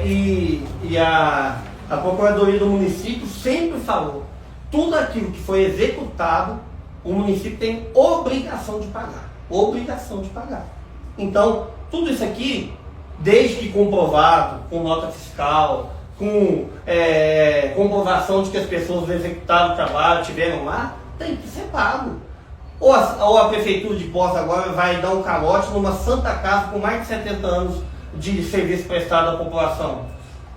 e a Procuradoria do município sempre falou, tudo aquilo que foi executado, o município tem obrigação de pagar. Obrigação de pagar. Então, tudo isso aqui, desde que comprovado, com nota fiscal, com comprovação de que as pessoas executaram o trabalho, estiveram lá, tem que ser pago. Ou a Prefeitura de Poços agora vai dar um calote numa Santa Casa com mais de 70 anos de serviço prestado à população.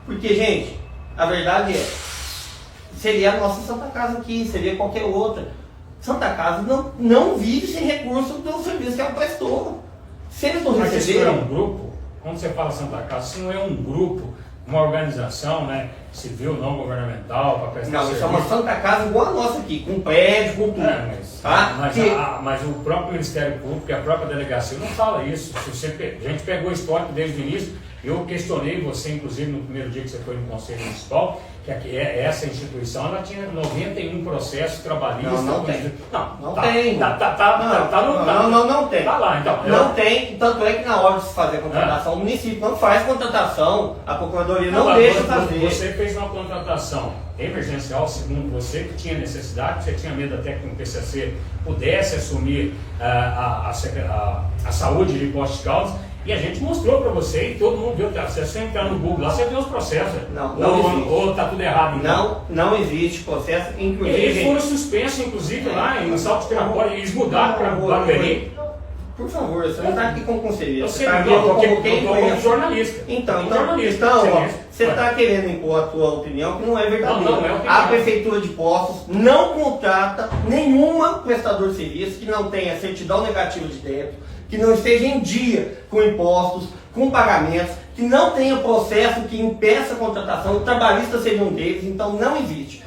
Porque, gente, a verdade seria a nossa Santa Casa aqui, seria qualquer outra. Santa Casa não vive sem recurso do serviço que ela prestou. Se eles não receberam... Mas isso é um grupo, quando você fala Santa Casa, isso não é um grupo, uma organização, né, civil, não governamental, para prestar serviço. Não, isso é uma Santa Casa igual a nossa aqui, com prédio, com tudo. Mas o próprio Ministério Público e a própria delegacia não fala isso. A gente pegou o histórico desde o início. Eu questionei você, inclusive, no primeiro dia que você foi no Conselho Municipal, que essa instituição ela tinha 91 processos trabalhistas. Não tem. Não tem. Não tem. Tá lá, então. Não tem, tanto é que na hora de se fazer a contratação, o município não faz contratação, a Procuradoria não deixa fazer. Você fez uma contratação emergencial, segundo você, que tinha necessidade, você tinha medo até que o PCC pudesse assumir a saúde de Poços de Caldas. E a gente mostrou para você e todo mundo viu. Se você entrar no Google lá, você vê os processos. Ou está tudo errado. Então. Não existe processo. Inclusive, eles foram suspensos, inclusive, lá em Salto de Pirapora. Eles mudaram para Barueri. Por favor, você não está aqui como conselheiro. Você está aqui como jornalista. Então você está querendo impor a tua opinião que não é verdadeira. Não é opinião. A Prefeitura de Poços não contrata nenhuma prestador de serviço que não tenha certidão negativa de débito, que não esteja em dia com impostos, com pagamentos, que não tenha processo que impeça a contratação. O trabalhista seria um deles, então não existe.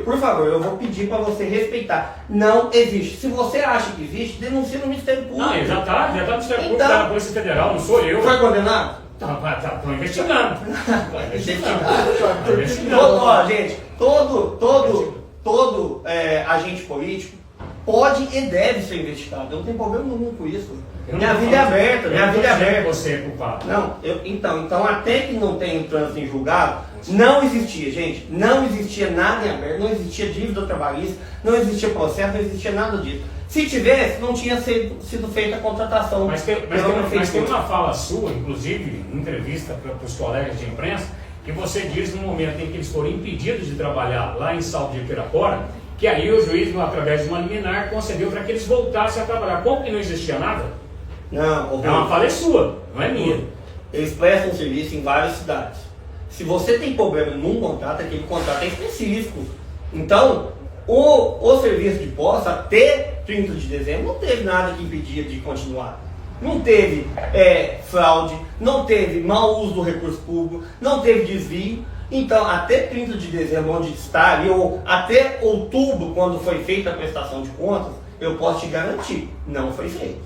Por favor, eu vou pedir para você respeitar. Não existe. Se você acha que existe, denuncia no Ministério Público. Não, já está no Ministério Público, está na Polícia Federal, não sou eu. Foi condenado? Estou investigando. Ó, gente, todo agente político pode e deve ser investigado. Eu não tenho problema nenhum com isso. Minha vida é aberta, minha vida é aberta. Você é culpado. Não, então até que não tenha trânsito em julgado, não existia, gente, não existia nada em aberto, não existia dívida trabalhista, não existia processo, não existia nada disso. Se tivesse, não tinha sido feita a contratação. Mas tem uma fala sua, inclusive, em entrevista para os colegas de imprensa, que você diz no momento em que eles foram impedidos de trabalhar lá em Salto de Pirapora, que aí o juiz, através de uma liminar, concedeu para que eles voltassem a trabalhar. Como que não existia nada? Não, é uma fala sua, não é minha. Eles prestam serviço em várias cidades. Se você tem problema num contrato, aquele contrato é específico. Então, o serviço de Poços, até 30 de dezembro, não teve nada que impedia de continuar. Não teve fraude, não teve mau uso do recurso público, não teve desvio. Então, até 30 de dezembro, onde está ali, ou até outubro, quando foi feita a prestação de contas, eu posso te garantir, não foi feito.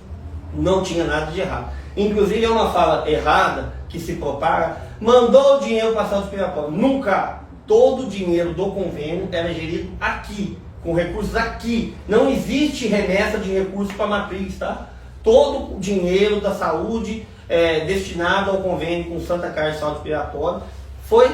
Não tinha nada de errado. Inclusive, é uma fala errada que se propaga, mandou o dinheiro para Salto de Pirapora. Nunca. Todo o dinheiro do convênio era gerido aqui, com recursos aqui. Não existe remessa de recursos para a matriz, tá? Todo o dinheiro da saúde destinado ao convênio com Santa Casa de Salto de Pirapora foi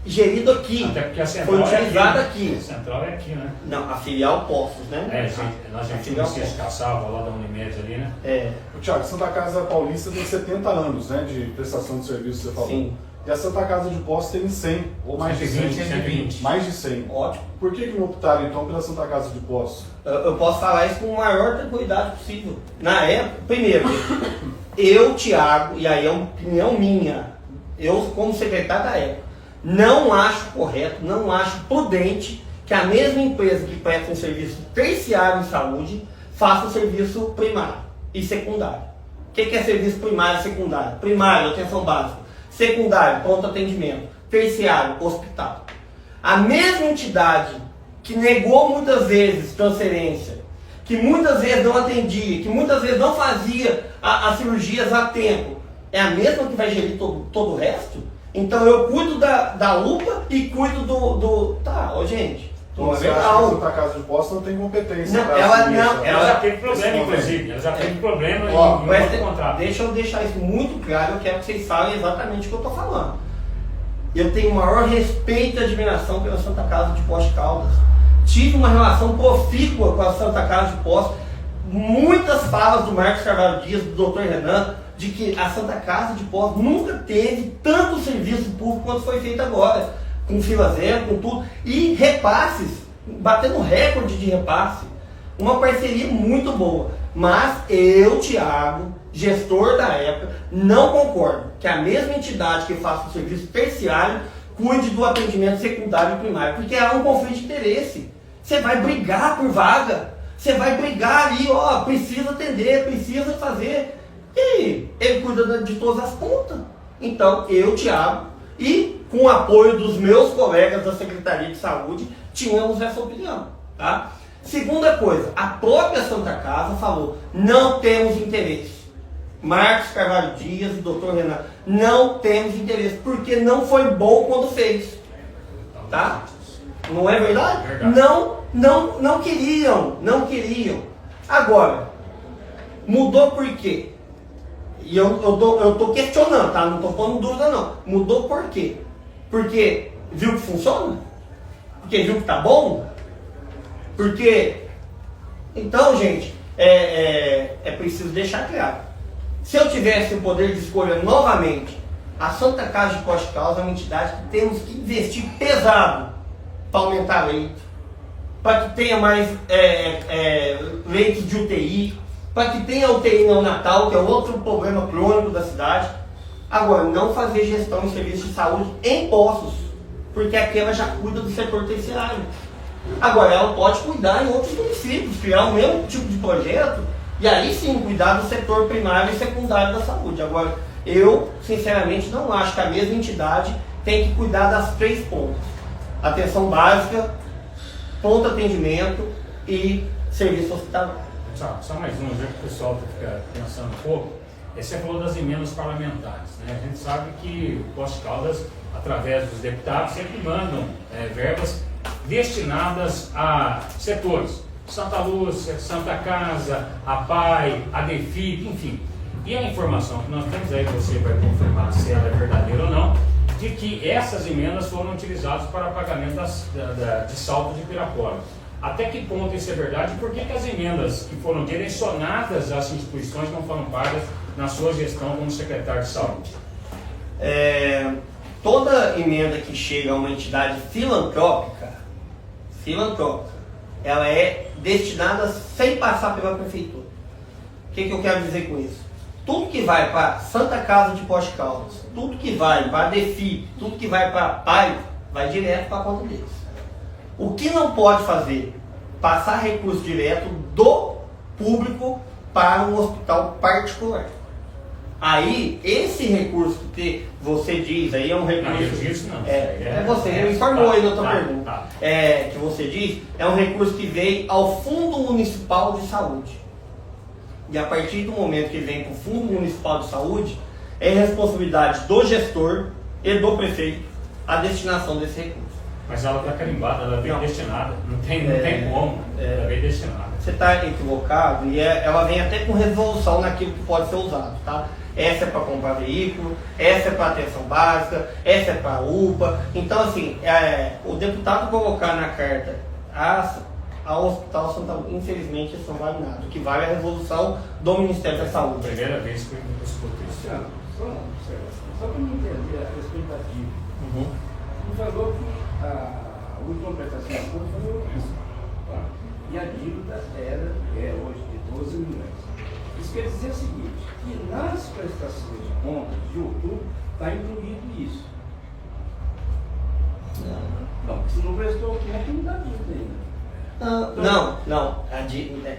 gerido aqui. Até porque a central foi utilizado aqui. aqui. A central é aqui, né? Não, a filial Postos, né? Nós já tínhamos que caçava lá da Unimed ali, né? Tiago, Santa Casa Paulista tem 70 anos, né, de prestação de serviço, você falou. Sim. E a Santa Casa de Postos tem 100, ou mais de 100. 120. Mais de 100. Ótimo. Por que não optaram, então, pela Santa Casa de Postos? Eu posso falar isso com a maior tranquilidade possível. Na época, primeiro, eu, Thiago, e aí é uma opinião minha, eu como secretário da época, não acho correto, não acho prudente que a mesma empresa que presta um serviço terciário em saúde faça um serviço primário e secundário. O que é serviço primário e secundário? Primário, atenção básica. Secundário, pronto atendimento. Terciário, hospital. A mesma entidade que negou muitas vezes transferência, que muitas vezes não atendia, que muitas vezes não fazia as cirurgias a tempo, é a mesma que vai gerir todo o resto? Então eu cuido da UPA e cuido do... Tá, gente, não é Você acha que a legal. Santa Casa de Postos não tem competência Não, para ela assumir não, essa- Ela já teve problema, inclusive. Ela já teve problema em outro contrato. Deixa eu deixar isso muito claro, eu quero que vocês falem exatamente o que eu estou falando. Eu tenho o maior respeito e admiração pela Santa Casa de Poços de Caldas. Tive uma relação profícua com a Santa Casa de Poços. Muitas falas do Marcos Carvalho Dias, do Dr. Renan, de que a Santa Casa de Poços nunca teve tanto serviço público quanto foi feito agora. Com fila zero, com tudo. E repasses, batendo recorde de repasse. Uma parceria muito boa. Mas eu, Thiago, gestor da época, não concordo que a mesma entidade que faça o serviço terciário cuide do atendimento secundário e primário. Porque há um conflito de interesse. Você vai brigar por vaga. Você vai brigar ali, ó, precisa atender, precisa fazer. E ele cuida de todas as pontas. Então, eu, Thiago, e com o apoio dos meus colegas da Secretaria de Saúde, tínhamos essa opinião, tá? Segunda coisa, a própria Santa Casa falou, não temos interesse. Marcos Carvalho Dias e Dr. Renan, não temos interesse, porque não foi bom quando fez, tá? Não é verdade? Verdade. Não queriam. Agora, mudou por quê? E eu tô questionando, tá? Não tô pondo dúvida não. Mudou por quê? Porque viu que funciona? Porque viu que tá bom? Porque... Então, gente, é preciso deixar claro. Se eu tivesse o poder de escolha novamente, a Santa Casa de Poços de Caldas é uma entidade que temos que investir pesado para aumentar leito, para que tenha mais leitos de UTI, para que tenha UTI neonatal, que é outro problema crônico da cidade. Agora, não fazer gestão em serviços de saúde em Poços, porque aqui ela já cuida do setor terciário. Agora, ela pode cuidar em outros municípios, criar o mesmo tipo de projeto, e aí sim cuidar do setor primário e secundário da saúde. Agora, eu, sinceramente, não acho que a mesma entidade tem que cuidar das 3 pontas. Atenção básica, pronto atendimento e serviço hospitalar. Só mais um, já que o pessoal fica pensando um pouco. Você falou das emendas parlamentares, né? A gente sabe que o Poços de Caldas, através dos deputados, sempre mandam verbas destinadas a setores. Santa Lúcia, Santa Casa, a PAI, a DEFIP, enfim. E a informação que nós temos aí, você vai confirmar se ela é verdadeira ou não, de que essas emendas foram utilizadas para pagamento de Salto de Pirapora. Até que ponto isso é verdade e por que as emendas que foram direcionadas às instituições não foram pagas na sua gestão como secretário de saúde? Toda emenda que chega a uma entidade filantrópica, ela é destinada sem passar pela prefeitura. O que eu quero dizer com isso? Tudo que vai para Santa Casa de Poços de Caldas, tudo que vai para a DEFIP, tudo que vai para a PAI, vai direto para a conta deles. O que não pode fazer? Passar recurso direto do público para um hospital particular. Aí, esse recurso que você diz, aí é um recurso... Não, eu disse não. Você informou aí na outra pergunta. Tá. Que você diz, é um recurso que veio ao Fundo Municipal de Saúde. E a partir do momento que vem para o Fundo Municipal de Saúde, é responsabilidade do gestor e do prefeito a destinação desse recurso. Mas ela está carimbada, ela vem Não. destinada. Não tem como. Ela vem destinada. Você está equivocado e ela vem até com resolução naquilo que pode ser usado, tá? Essa é para comprar veículo, essa é para atenção básica, essa é para UPA. Então, assim, o deputado colocar na carta ao Hospital Santa Lúcia, infelizmente, isso não vale nada. O que vale é a resolução do Ministério da Saúde. Primeira vez que eu escuto isso. Tiago, só uma observação, só para me entender a respeito da dívida. Uhum. Você falou que a última prestação de contas foi o risco, tá? E a dívida é hoje de 12 milhões. Isso quer dizer o seguinte, que nas prestações de contas de outubro está incluído isso. Não, porque se não prestou conta, não dá dívida ainda. Não,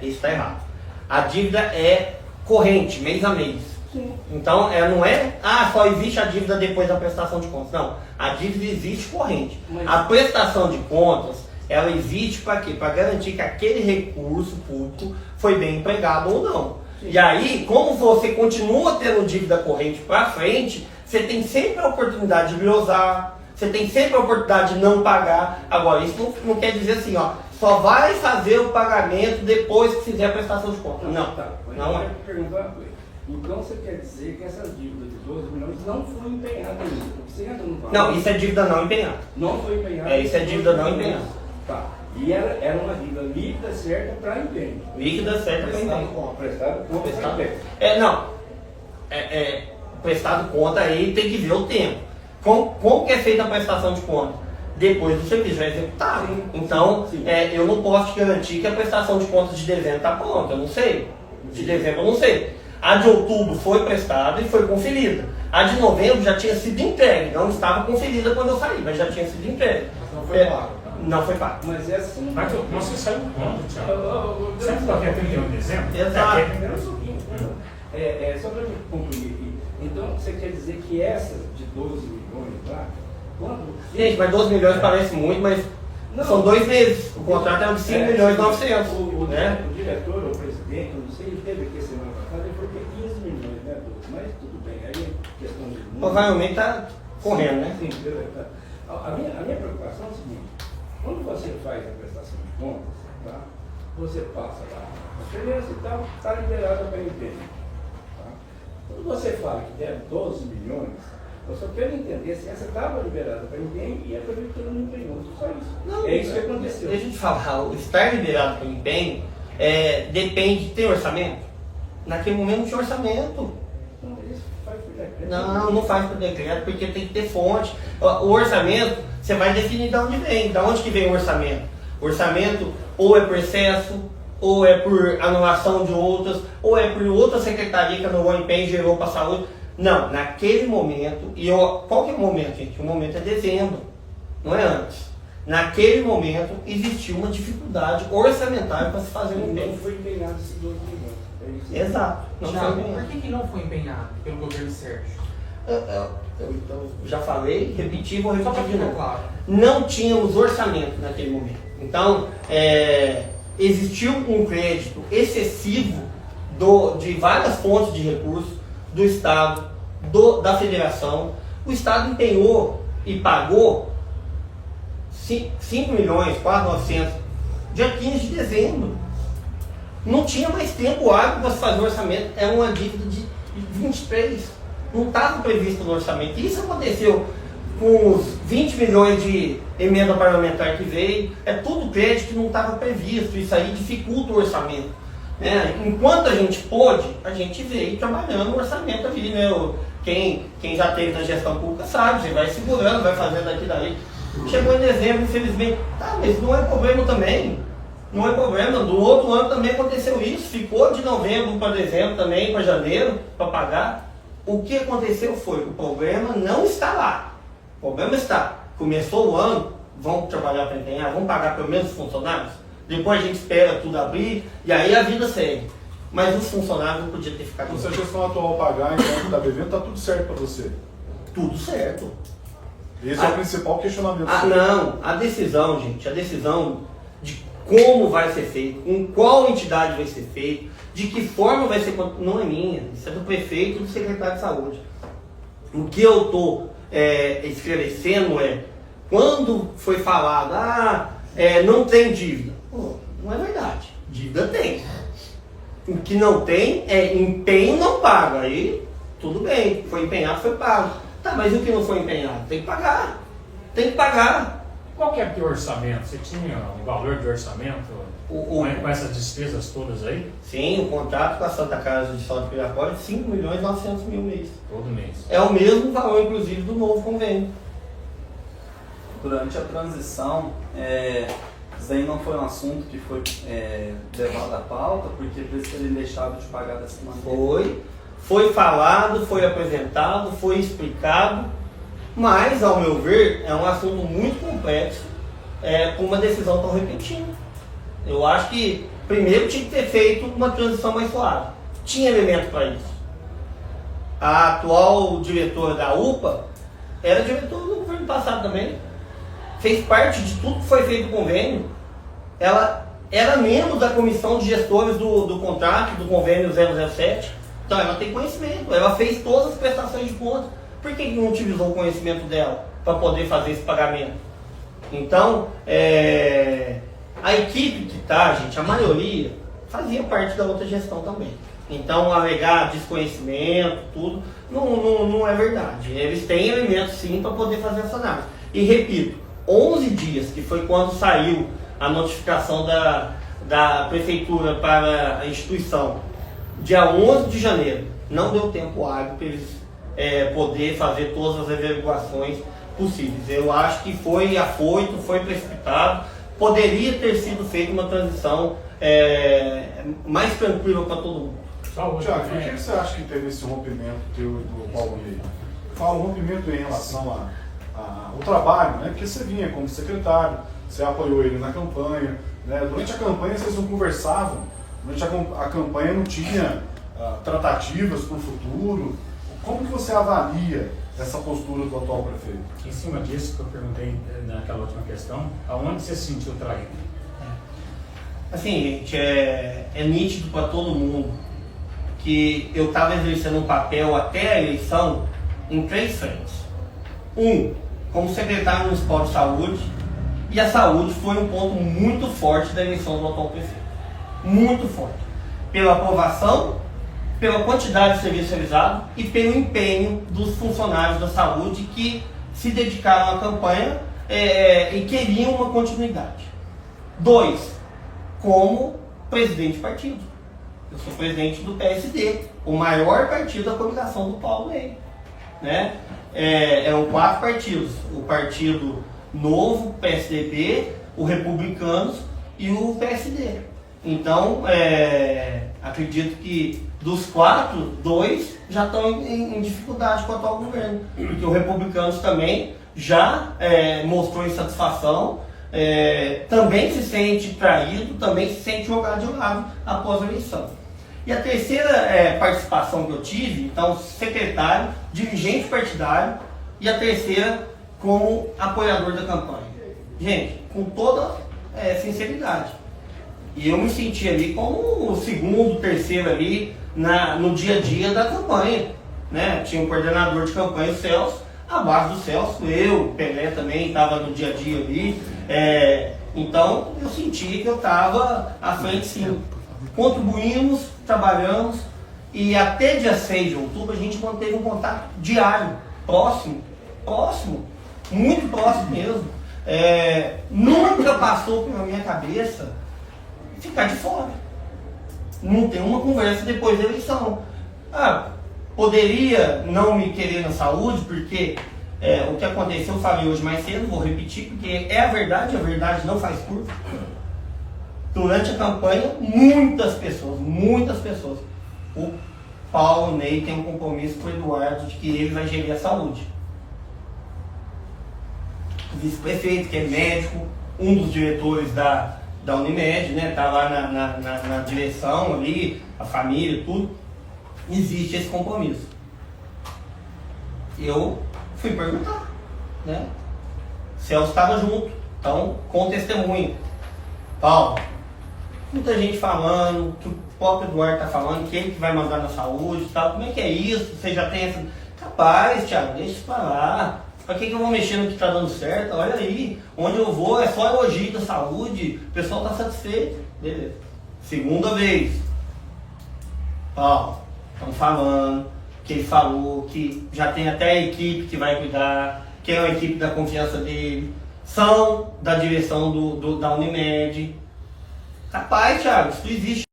isso está errado. A dívida é corrente, mês a mês. Sim. Então, não é, só existe a dívida depois da prestação de contas. Não, a dívida existe corrente. A prestação de contas, ela existe para quê? Para garantir que aquele recurso público foi bem empregado ou não. Sim. E aí, como você continua tendo dívida corrente para frente, você tem sempre a oportunidade de glosar, você tem sempre a oportunidade de não pagar. Agora, isso não quer dizer assim, só vai fazer o pagamento depois que fizer a prestação de contas. Não, Tá, não é. Eu perguntar uma coisa. Então você quer dizer que essa dívida de 12 milhões não foi empenhada ainda? Porque você ainda não falou. Não, isso é dívida não empenhada. Não foi empenhada. Isso é dívida não empenhada. Tá. E era uma dívida líquida certa para empenho. Líquida certa para empenho. Prestado conta para Prestado. empenho. Prestado conta aí tem que ver o tempo. Como que é feita a prestação de conta? Depois do serviço é executado. Sim, Então, sim. Eu não posso te garantir que a prestação de contas de dezembro está pronta. Eu não sei. De dezembro eu não sei. A de outubro foi prestada e foi conferida. A de novembro já tinha sido entregue. Não estava conferida quando eu saí, mas já tinha sido entregue. Mas não foi pago. Não foi pago. Mas essa não. Mas você saiu quando, Thiago? Você não falou que é 31 de dezembro? Exato. Espera um pouquinho. Só para me concluir aqui. Então, você quer dizer que essa de 12 milhões lá, quando. Gente, mas 12 milhões parece muito, mas Não. são 2 meses. O contrato é de 5 milhões e 900. O Né? diretor, ou o presidente, eu não sei, ele teve aqui semana passada, ele falou que é 15 milhões, né, Douglas? Mas tudo bem, aí é questão de número. Provavelmente está correndo, né? Sim, tá. A minha preocupação é o seguinte, quando você faz a prestação de contas, tá? Você passa lá a diferença e tal, está liberada para empenho. Tá? Quando você fala que deve 12 milhões, eu só quero entender se essa estava liberada para empenho e a prefeitura não empenhou. Só isso. É isso que aconteceu. Deixa eu te falar, o estar liberado para empenho depende, tem orçamento? Naquele momento não tinha orçamento. Não, mas isso faz por decreto. Não faz por decreto, porque tem que ter fonte. O orçamento, você vai definir de onde vem. De onde que vem o orçamento? O orçamento ou é por excesso, ou é por anulação de outras, ou é por outra secretaria que anulou o empenho e gerou para a saúde. Não, naquele momento, qual que é o momento, gente? O momento é dezembro, não é antes. Naquele momento existiu uma dificuldade orçamentária para se fazer um Não empenho. foi empenhado esses 12 milhões. É isso. Exato, não foi Thiago, empenhado. por que não foi empenhado pelo governo Sérgio? Eu já falei, repeti, vou Só para repetir de ficar novo. claro. Não tínhamos orçamento naquele momento. Então, existiu um crédito excessivo de várias fontes de recursos do Estado, da Federação. O Estado empenhou e pagou 5 milhões, quase 900, dia 15 de dezembro. Não tinha mais tempo hábil para se fazer o orçamento, é uma dívida de 23. Não estava previsto no orçamento. Isso aconteceu com os 20 milhões de emenda parlamentar que veio, é tudo crédito que não estava previsto. Isso aí dificulta o orçamento. Né? Enquanto a gente pôde, a gente veio trabalhando o orçamento ali, né? Quem já teve na gestão pública sabe, você vai segurando, vai fazendo daqui e daí. Chegou em dezembro, infelizmente, mas não é problema também. Não é problema, do outro ano também aconteceu isso, ficou de novembro para dezembro também, para janeiro, para pagar. O que aconteceu foi, o problema não está lá. O problema está, começou o ano, vão trabalhar para empenhar, vão pagar pelo menos os funcionários, depois a gente espera tudo abrir, e aí a vida segue. mas os funcionários não podiam ter ficado. Então, se a gestão atual pagar enquanto está devendo, está tudo certo para você. Tudo certo. Esse é o principal questionamento. Não, a decisão, gente, a decisão de como vai ser feito, com qual entidade vai ser feito, de que forma vai ser, não é minha, isso é do prefeito e do secretário de saúde. O que eu estou esclarecendo é, quando foi falado, não tem dívida. Pô, não é verdade, dívida tem. O que não tem é empenho não paga, aí tudo bem, foi empenhado, foi pago. Tá, mas o que não foi empenhado? Tem que pagar, tem que pagar. Qual que é o teu orçamento? Você tinha um valor de orçamento com essas despesas todas aí? Sim, o contrato com a Santa Casa de Saúde de Pirapora é 5.900.000 mês. Todo mês. É o mesmo valor, inclusive, do novo convênio. Durante a transição, isso aí não foi um assunto que foi levado à pauta, porque eles terem deixado de pagar dessa maneira. Foi falado, foi apresentado, foi explicado, mas, ao meu ver, é um assunto muito complexo, com uma decisão tão repentina. Eu acho que, primeiro, tinha que ter feito uma transição mais suave. Tinha elemento para isso. A atual diretora da UPA era diretora do governo passado também. Fez parte de tudo que foi feito no convênio. Ela era membro da comissão de gestores do contrato, do convênio 007. Então ela tem conhecimento, ela fez todas as prestações de conta. Por que não utilizou o conhecimento dela para poder fazer esse pagamento? Então, a equipe que está, gente, a maioria, fazia parte da outra gestão também. Então, alegar desconhecimento, tudo, não é verdade. Eles têm elementos sim para poder fazer essa análise. E repito, 11 dias, que foi quando saiu a notificação da prefeitura para a instituição, dia 11 de janeiro, não deu tempo hábil para eles poder fazer todas as averiguações possíveis. Eu acho que foi afoito, foi precipitado, poderia ter sido feita uma transição mais tranquila para todo mundo. Tiago, por que você acha que teve esse rompimento teu e do Paulo Ney? Fala um rompimento em relação ao trabalho, né? Porque você vinha como secretário, você apoiou ele na campanha, né? Durante a campanha vocês não conversavam, durante a campanha não tinha tratativas para o futuro. Como que você avalia essa postura do atual prefeito? Em cima disso que eu perguntei naquela última questão, aonde você se sentiu traído? Assim, gente, é nítido para todo mundo que eu estava exercendo um papel até a eleição em 3 frentes. Como secretário municipal de saúde, e a saúde foi um ponto muito forte da eleição do atual prefeito. Muito forte. Pela aprovação, pela quantidade de serviço realizado e pelo empenho dos funcionários da saúde que se dedicaram à campanha e queriam uma continuidade. 2, como presidente de partido. Eu sou presidente do PSD, o maior partido da coligação do Paulo Ney. Né? Eram 4 partidos, o Partido Novo, PSDB, o Republicanos e o PSD. Então, acredito que dos 4, 2 já estão em dificuldade com o atual governo, porque o Republicanos também já mostrou insatisfação, também se sente traído, também se sente jogado de lado após a eleição. E a terceira participação que eu tive, então, secretário, dirigente partidário, e a terceira como apoiador da campanha. Gente, com toda sinceridade. E eu me senti ali como o segundo, terceiro ali no dia a dia da campanha. Né? Tinha um coordenador de campanha, o Celso, abaixo do Celso, eu, o Pelé também estava no dia a dia ali. Então eu senti que eu estava à frente sim. Contribuímos, trabalhamos e até dia 6 de outubro a gente manteve um contato diário, próximo, muito próximo mesmo. Nunca passou pela minha cabeça ficar de fora. Não tem uma conversa depois da eleição. Poderia não me querer na saúde, porque o que aconteceu eu falei hoje mais cedo, vou repetir, porque é a verdade não faz curva. Durante a campanha, muitas pessoas, o Paulo Ney tem um compromisso com o Eduardo de que ele vai gerir a saúde. O vice-prefeito, que é médico, um dos diretores da da Unimed, né? Tá lá na direção ali, a família, tudo. Existe esse compromisso. Eu fui perguntar, né? Celso estava junto, então, com testemunho. Paulo, muita gente falando, que o próprio Eduardo está falando, que ele que vai mandar na saúde e tal. Como é que é isso? Você já tem essa... Capaz, Thiago, deixa isso pra lá. Pra que eu vou mexer no que está dando certo? Olha aí, onde eu vou é só elogio da saúde, o pessoal está satisfeito. Beleza. Segunda vez. Paulo, estão falando que ele falou que já tem até a equipe que vai cuidar, que é uma equipe da confiança dele, são da direção da Unimed. Capaz, Thiago, isso existe.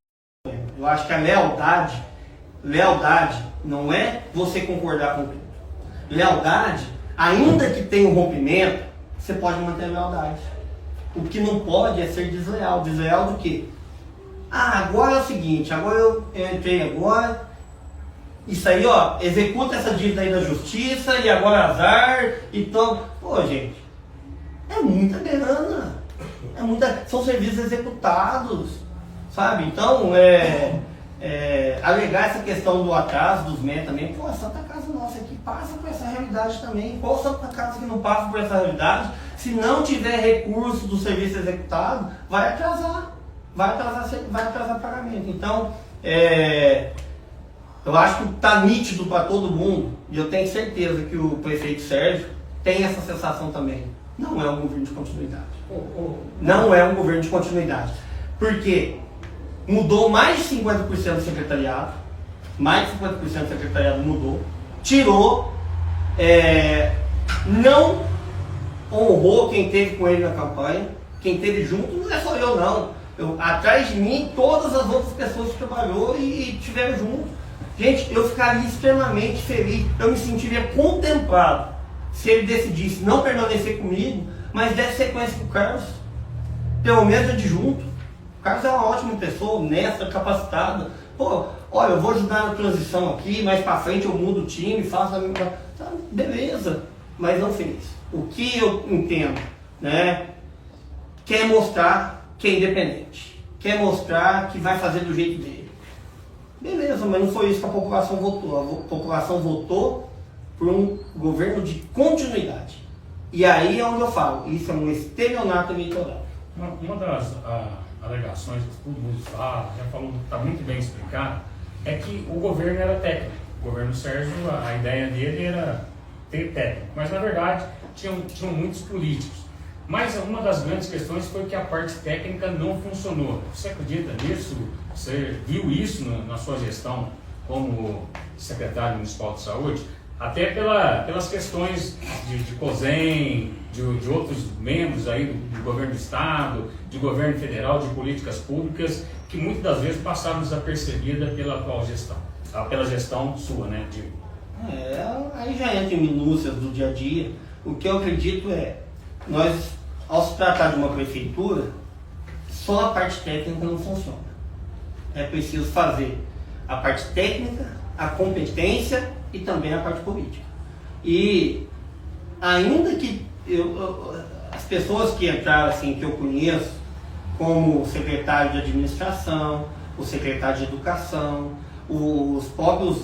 Eu acho que a lealdade não é você concordar com tudo. Lealdade, ainda que tenha um rompimento, você pode manter a lealdade. O que não pode é ser desleal. Desleal do quê? Ah, agora é o seguinte, agora eu entrei agora, isso aí, ó, executa essa dívida aí da justiça e agora azar, então, pô, gente, é muita grana, são serviços executados, sabe? Então, alegar essa questão do atraso dos MEC também, pô, a Santa Casa nossa aqui passa por essa realidade também, qual Santa Casa que não passa por essa realidade? Se não tiver recurso do serviço executado, vai atrasar pagamento. Então, eu acho que está nítido para todo mundo, e eu tenho certeza que o prefeito Sérgio tem essa sensação também. Não é um governo de continuidade. Não é um governo de continuidade. Porque mudou mais de 50% do secretariado, mudou, tirou, não honrou quem esteve com ele na campanha, quem esteve junto não é só eu não. Atrás de mim, todas as outras pessoas que trabalhou e estiveram juntos. Gente, eu ficaria extremamente feliz, eu me sentiria contemplado se ele decidisse não permanecer comigo, mas desse sequência com o Carlos, pelo menos adjunto. O Carlos é uma ótima pessoa, honesta, capacitada. Pô, olha, eu vou ajudar na transição aqui, mais pra frente eu mudo o time, faço a minha... Tá, beleza, mas não fez. O que eu entendo, né? Quer mostrar que é independente, quer mostrar que vai fazer do jeito dele. Beleza, mas não foi isso que a população votou. A população votou por um governo de continuidade. E aí é onde eu falo, isso é um estelionato eleitoral. Uma das alegações que todo mundo fala, já falou, está muito bem explicado, é que o governo era técnico. O governo Sérgio, a ideia dele era ter técnico, mas na verdade tinham muitos políticos. Mas uma das grandes questões foi que a parte técnica não funcionou. Você acredita nisso? Você viu isso na sua gestão como secretário municipal de saúde? Até pelas questões de COSEM, de outros membros aí do governo do estado, de governo federal, de políticas públicas, que muitas das vezes passaram desapercebida pela atual gestão, pela gestão sua, né? Aí já entra em minúcias do dia a dia. O que eu acredito é, nós, ao se tratar de uma prefeitura, só a parte técnica não funciona. É preciso fazer a parte técnica, a competência e também a parte política. E ainda que as pessoas que entraram, assim, que eu conheço, como o secretário de administração, o secretário de educação, os próprios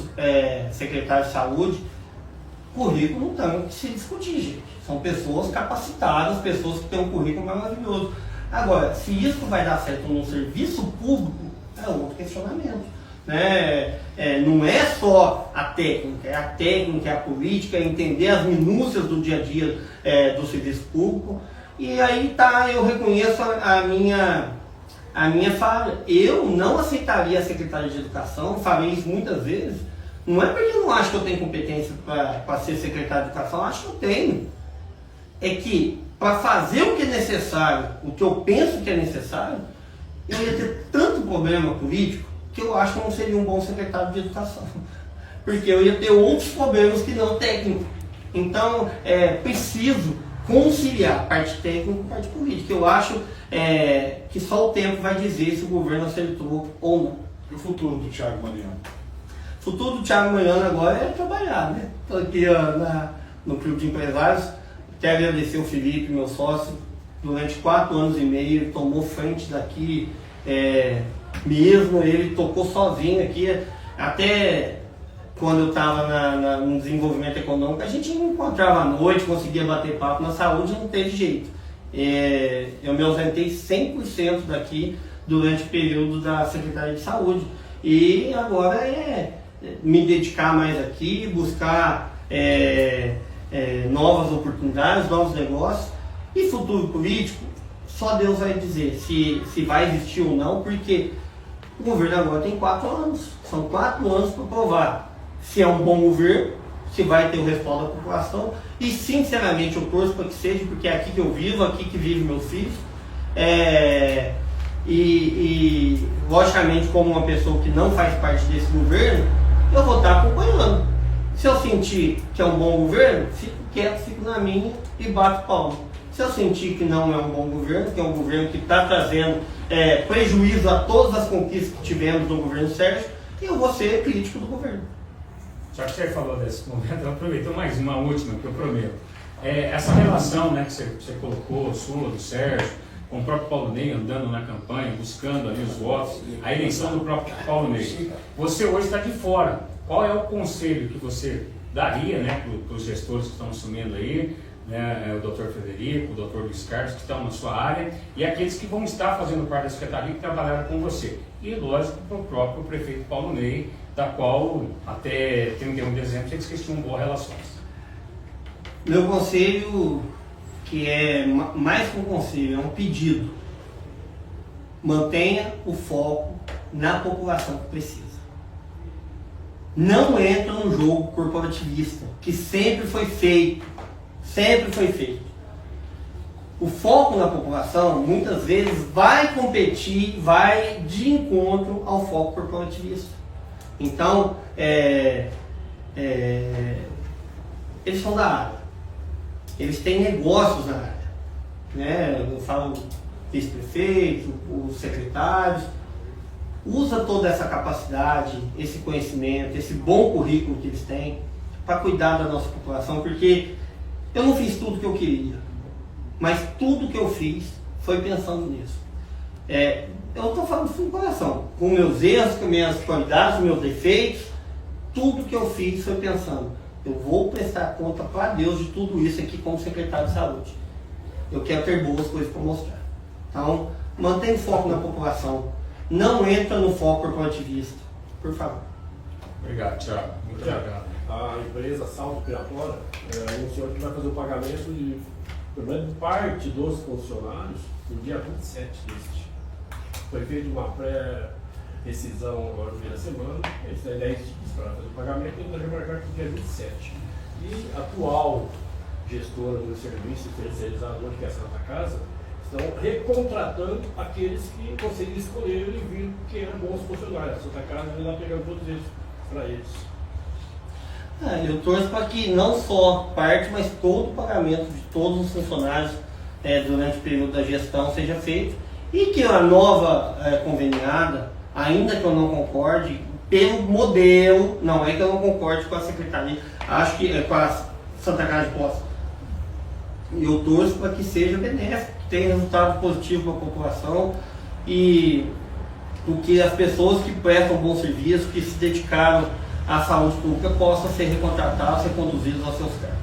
secretários de saúde, currículo não tem que se discutir, gente. São pessoas capacitadas, pessoas que têm um currículo maravilhoso. Agora, se isso vai dar certo num serviço público, é outro questionamento. Né? Não é só a técnica, é a política, é entender as minúcias do dia a dia do serviço público. E aí eu reconheço a minha falha. Eu não aceitaria a secretária de educação, falei isso muitas vezes. Não é porque eu não acho que eu tenho competência para ser secretário de educação, eu acho que eu tenho. É que para fazer o que é necessário, o que eu penso que é necessário, eu ia ter tanto problema político que eu acho que eu não seria um bom secretário de educação. Porque eu ia ter outros problemas que não técnico. Então, preciso conciliar parte técnica com parte política. Eu acho que só o tempo vai dizer se o governo acertou ou não. E o futuro do Thiago Mariano? O futuro do Thiago Mariano agora é trabalhar, né? Estou aqui no Clube de Empresários. Quero agradecer o Felipe, meu sócio, durante 4 anos e meio, ele tomou frente daqui mesmo, ele tocou sozinho aqui, até quando eu estava no desenvolvimento econômico, a gente não encontrava à noite, conseguia bater papo. Na saúde não teve jeito. Eu me ausentei 100% daqui durante o período da Secretaria de Saúde. E agora me dedicar mais aqui, buscar novas oportunidades, novos negócios. E futuro político, só Deus vai dizer se vai existir ou não, porque o governo agora tem 4 anos. São 4 anos para provar se é um bom governo, se vai ter o respaldo da população. E sinceramente eu torço para que seja, porque é aqui que eu vivo, aqui que vivem meus filhos. E logicamente, como uma pessoa que não faz parte desse governo, eu vou estar acompanhando. Se eu sentir que é um bom governo, fico quieto, fico na minha e bato palma. Se eu sentir que não é um bom governo, que é um governo que está trazendo prejuízo a todas as conquistas que tivemos no governo Sérgio, eu vou ser crítico do governo. Já que você falou desse momento, eu aproveito mais uma última que eu prometo. Essa relação, né, que você colocou, sua, do Sérgio, com o próprio Paulo Ney andando na campanha, buscando ali os votos, a eleição do próprio Paulo Ney. Você hoje está de fora. Qual é o conselho que você daria, né, para os gestores que estão assumindo aí, né, o Dr. Frederico, o Dr. Luiz Carlos, que estão na sua área, e aqueles que vão estar fazendo parte da Secretaria, que trabalharam com você? E, lógico, para o próprio prefeito Paulo Ney, da qual, até 31 de dezembro, eles tinham boas relações. Meu conselho, que é mais que um conselho, é um pedido: mantenha o foco na população que precisa. Não entra no jogo corporativista, que sempre foi feito. Sempre foi feito. O foco na população, muitas vezes, vai competir, vai de encontro ao foco corporativista. Então, eles são da área. Eles têm negócios na área. Né? Eu falo vice-prefeito, os secretários. Usa toda essa capacidade, esse conhecimento, esse bom currículo que eles têm para cuidar da nossa população, porque eu não fiz tudo que eu queria, mas tudo que eu fiz foi pensando nisso. Eu estou falando do fundo do coração, com meus erros, com minhas qualidades, meus defeitos, tudo que eu fiz foi pensando: eu vou prestar conta para Deus de tudo isso aqui como secretário de saúde. Eu quero ter boas coisas para mostrar. Então, mantenha o foco na população. Não entra no foco corporativista, por favor. Obrigado, Thiago. Muito obrigado. A empresa Salto Piratória anunciou que vai fazer o pagamento de, pelo menos, parte dos funcionários no dia 27 deste. Foi feita uma pré-decisão agora no meio da semana, eles têm 10 dias para fazer o pagamento e ainda remarcar para o dia 27. E a atual gestora do serviço terceirizador, que é a Santa Casa, estão recontratando aqueles que conseguiram escolher e viram que eram bons funcionários. A Santa Casa vai lá pegando todos eles para eles. Eu torço para que não só parte, mas todo o pagamento de todos os funcionários durante o período da gestão seja feito, e que a nova conveniada, ainda que eu não concorde, pelo modelo, não é que eu não concorde com a Secretaria, acho que com a Santa Casa de Posse, eu torço para que seja benéfico, que tenha resultado positivo para a população e que as pessoas que prestam bom serviço, que se dedicaram à saúde pública, possam ser recontratadas, ser conduzidas aos seus cargos.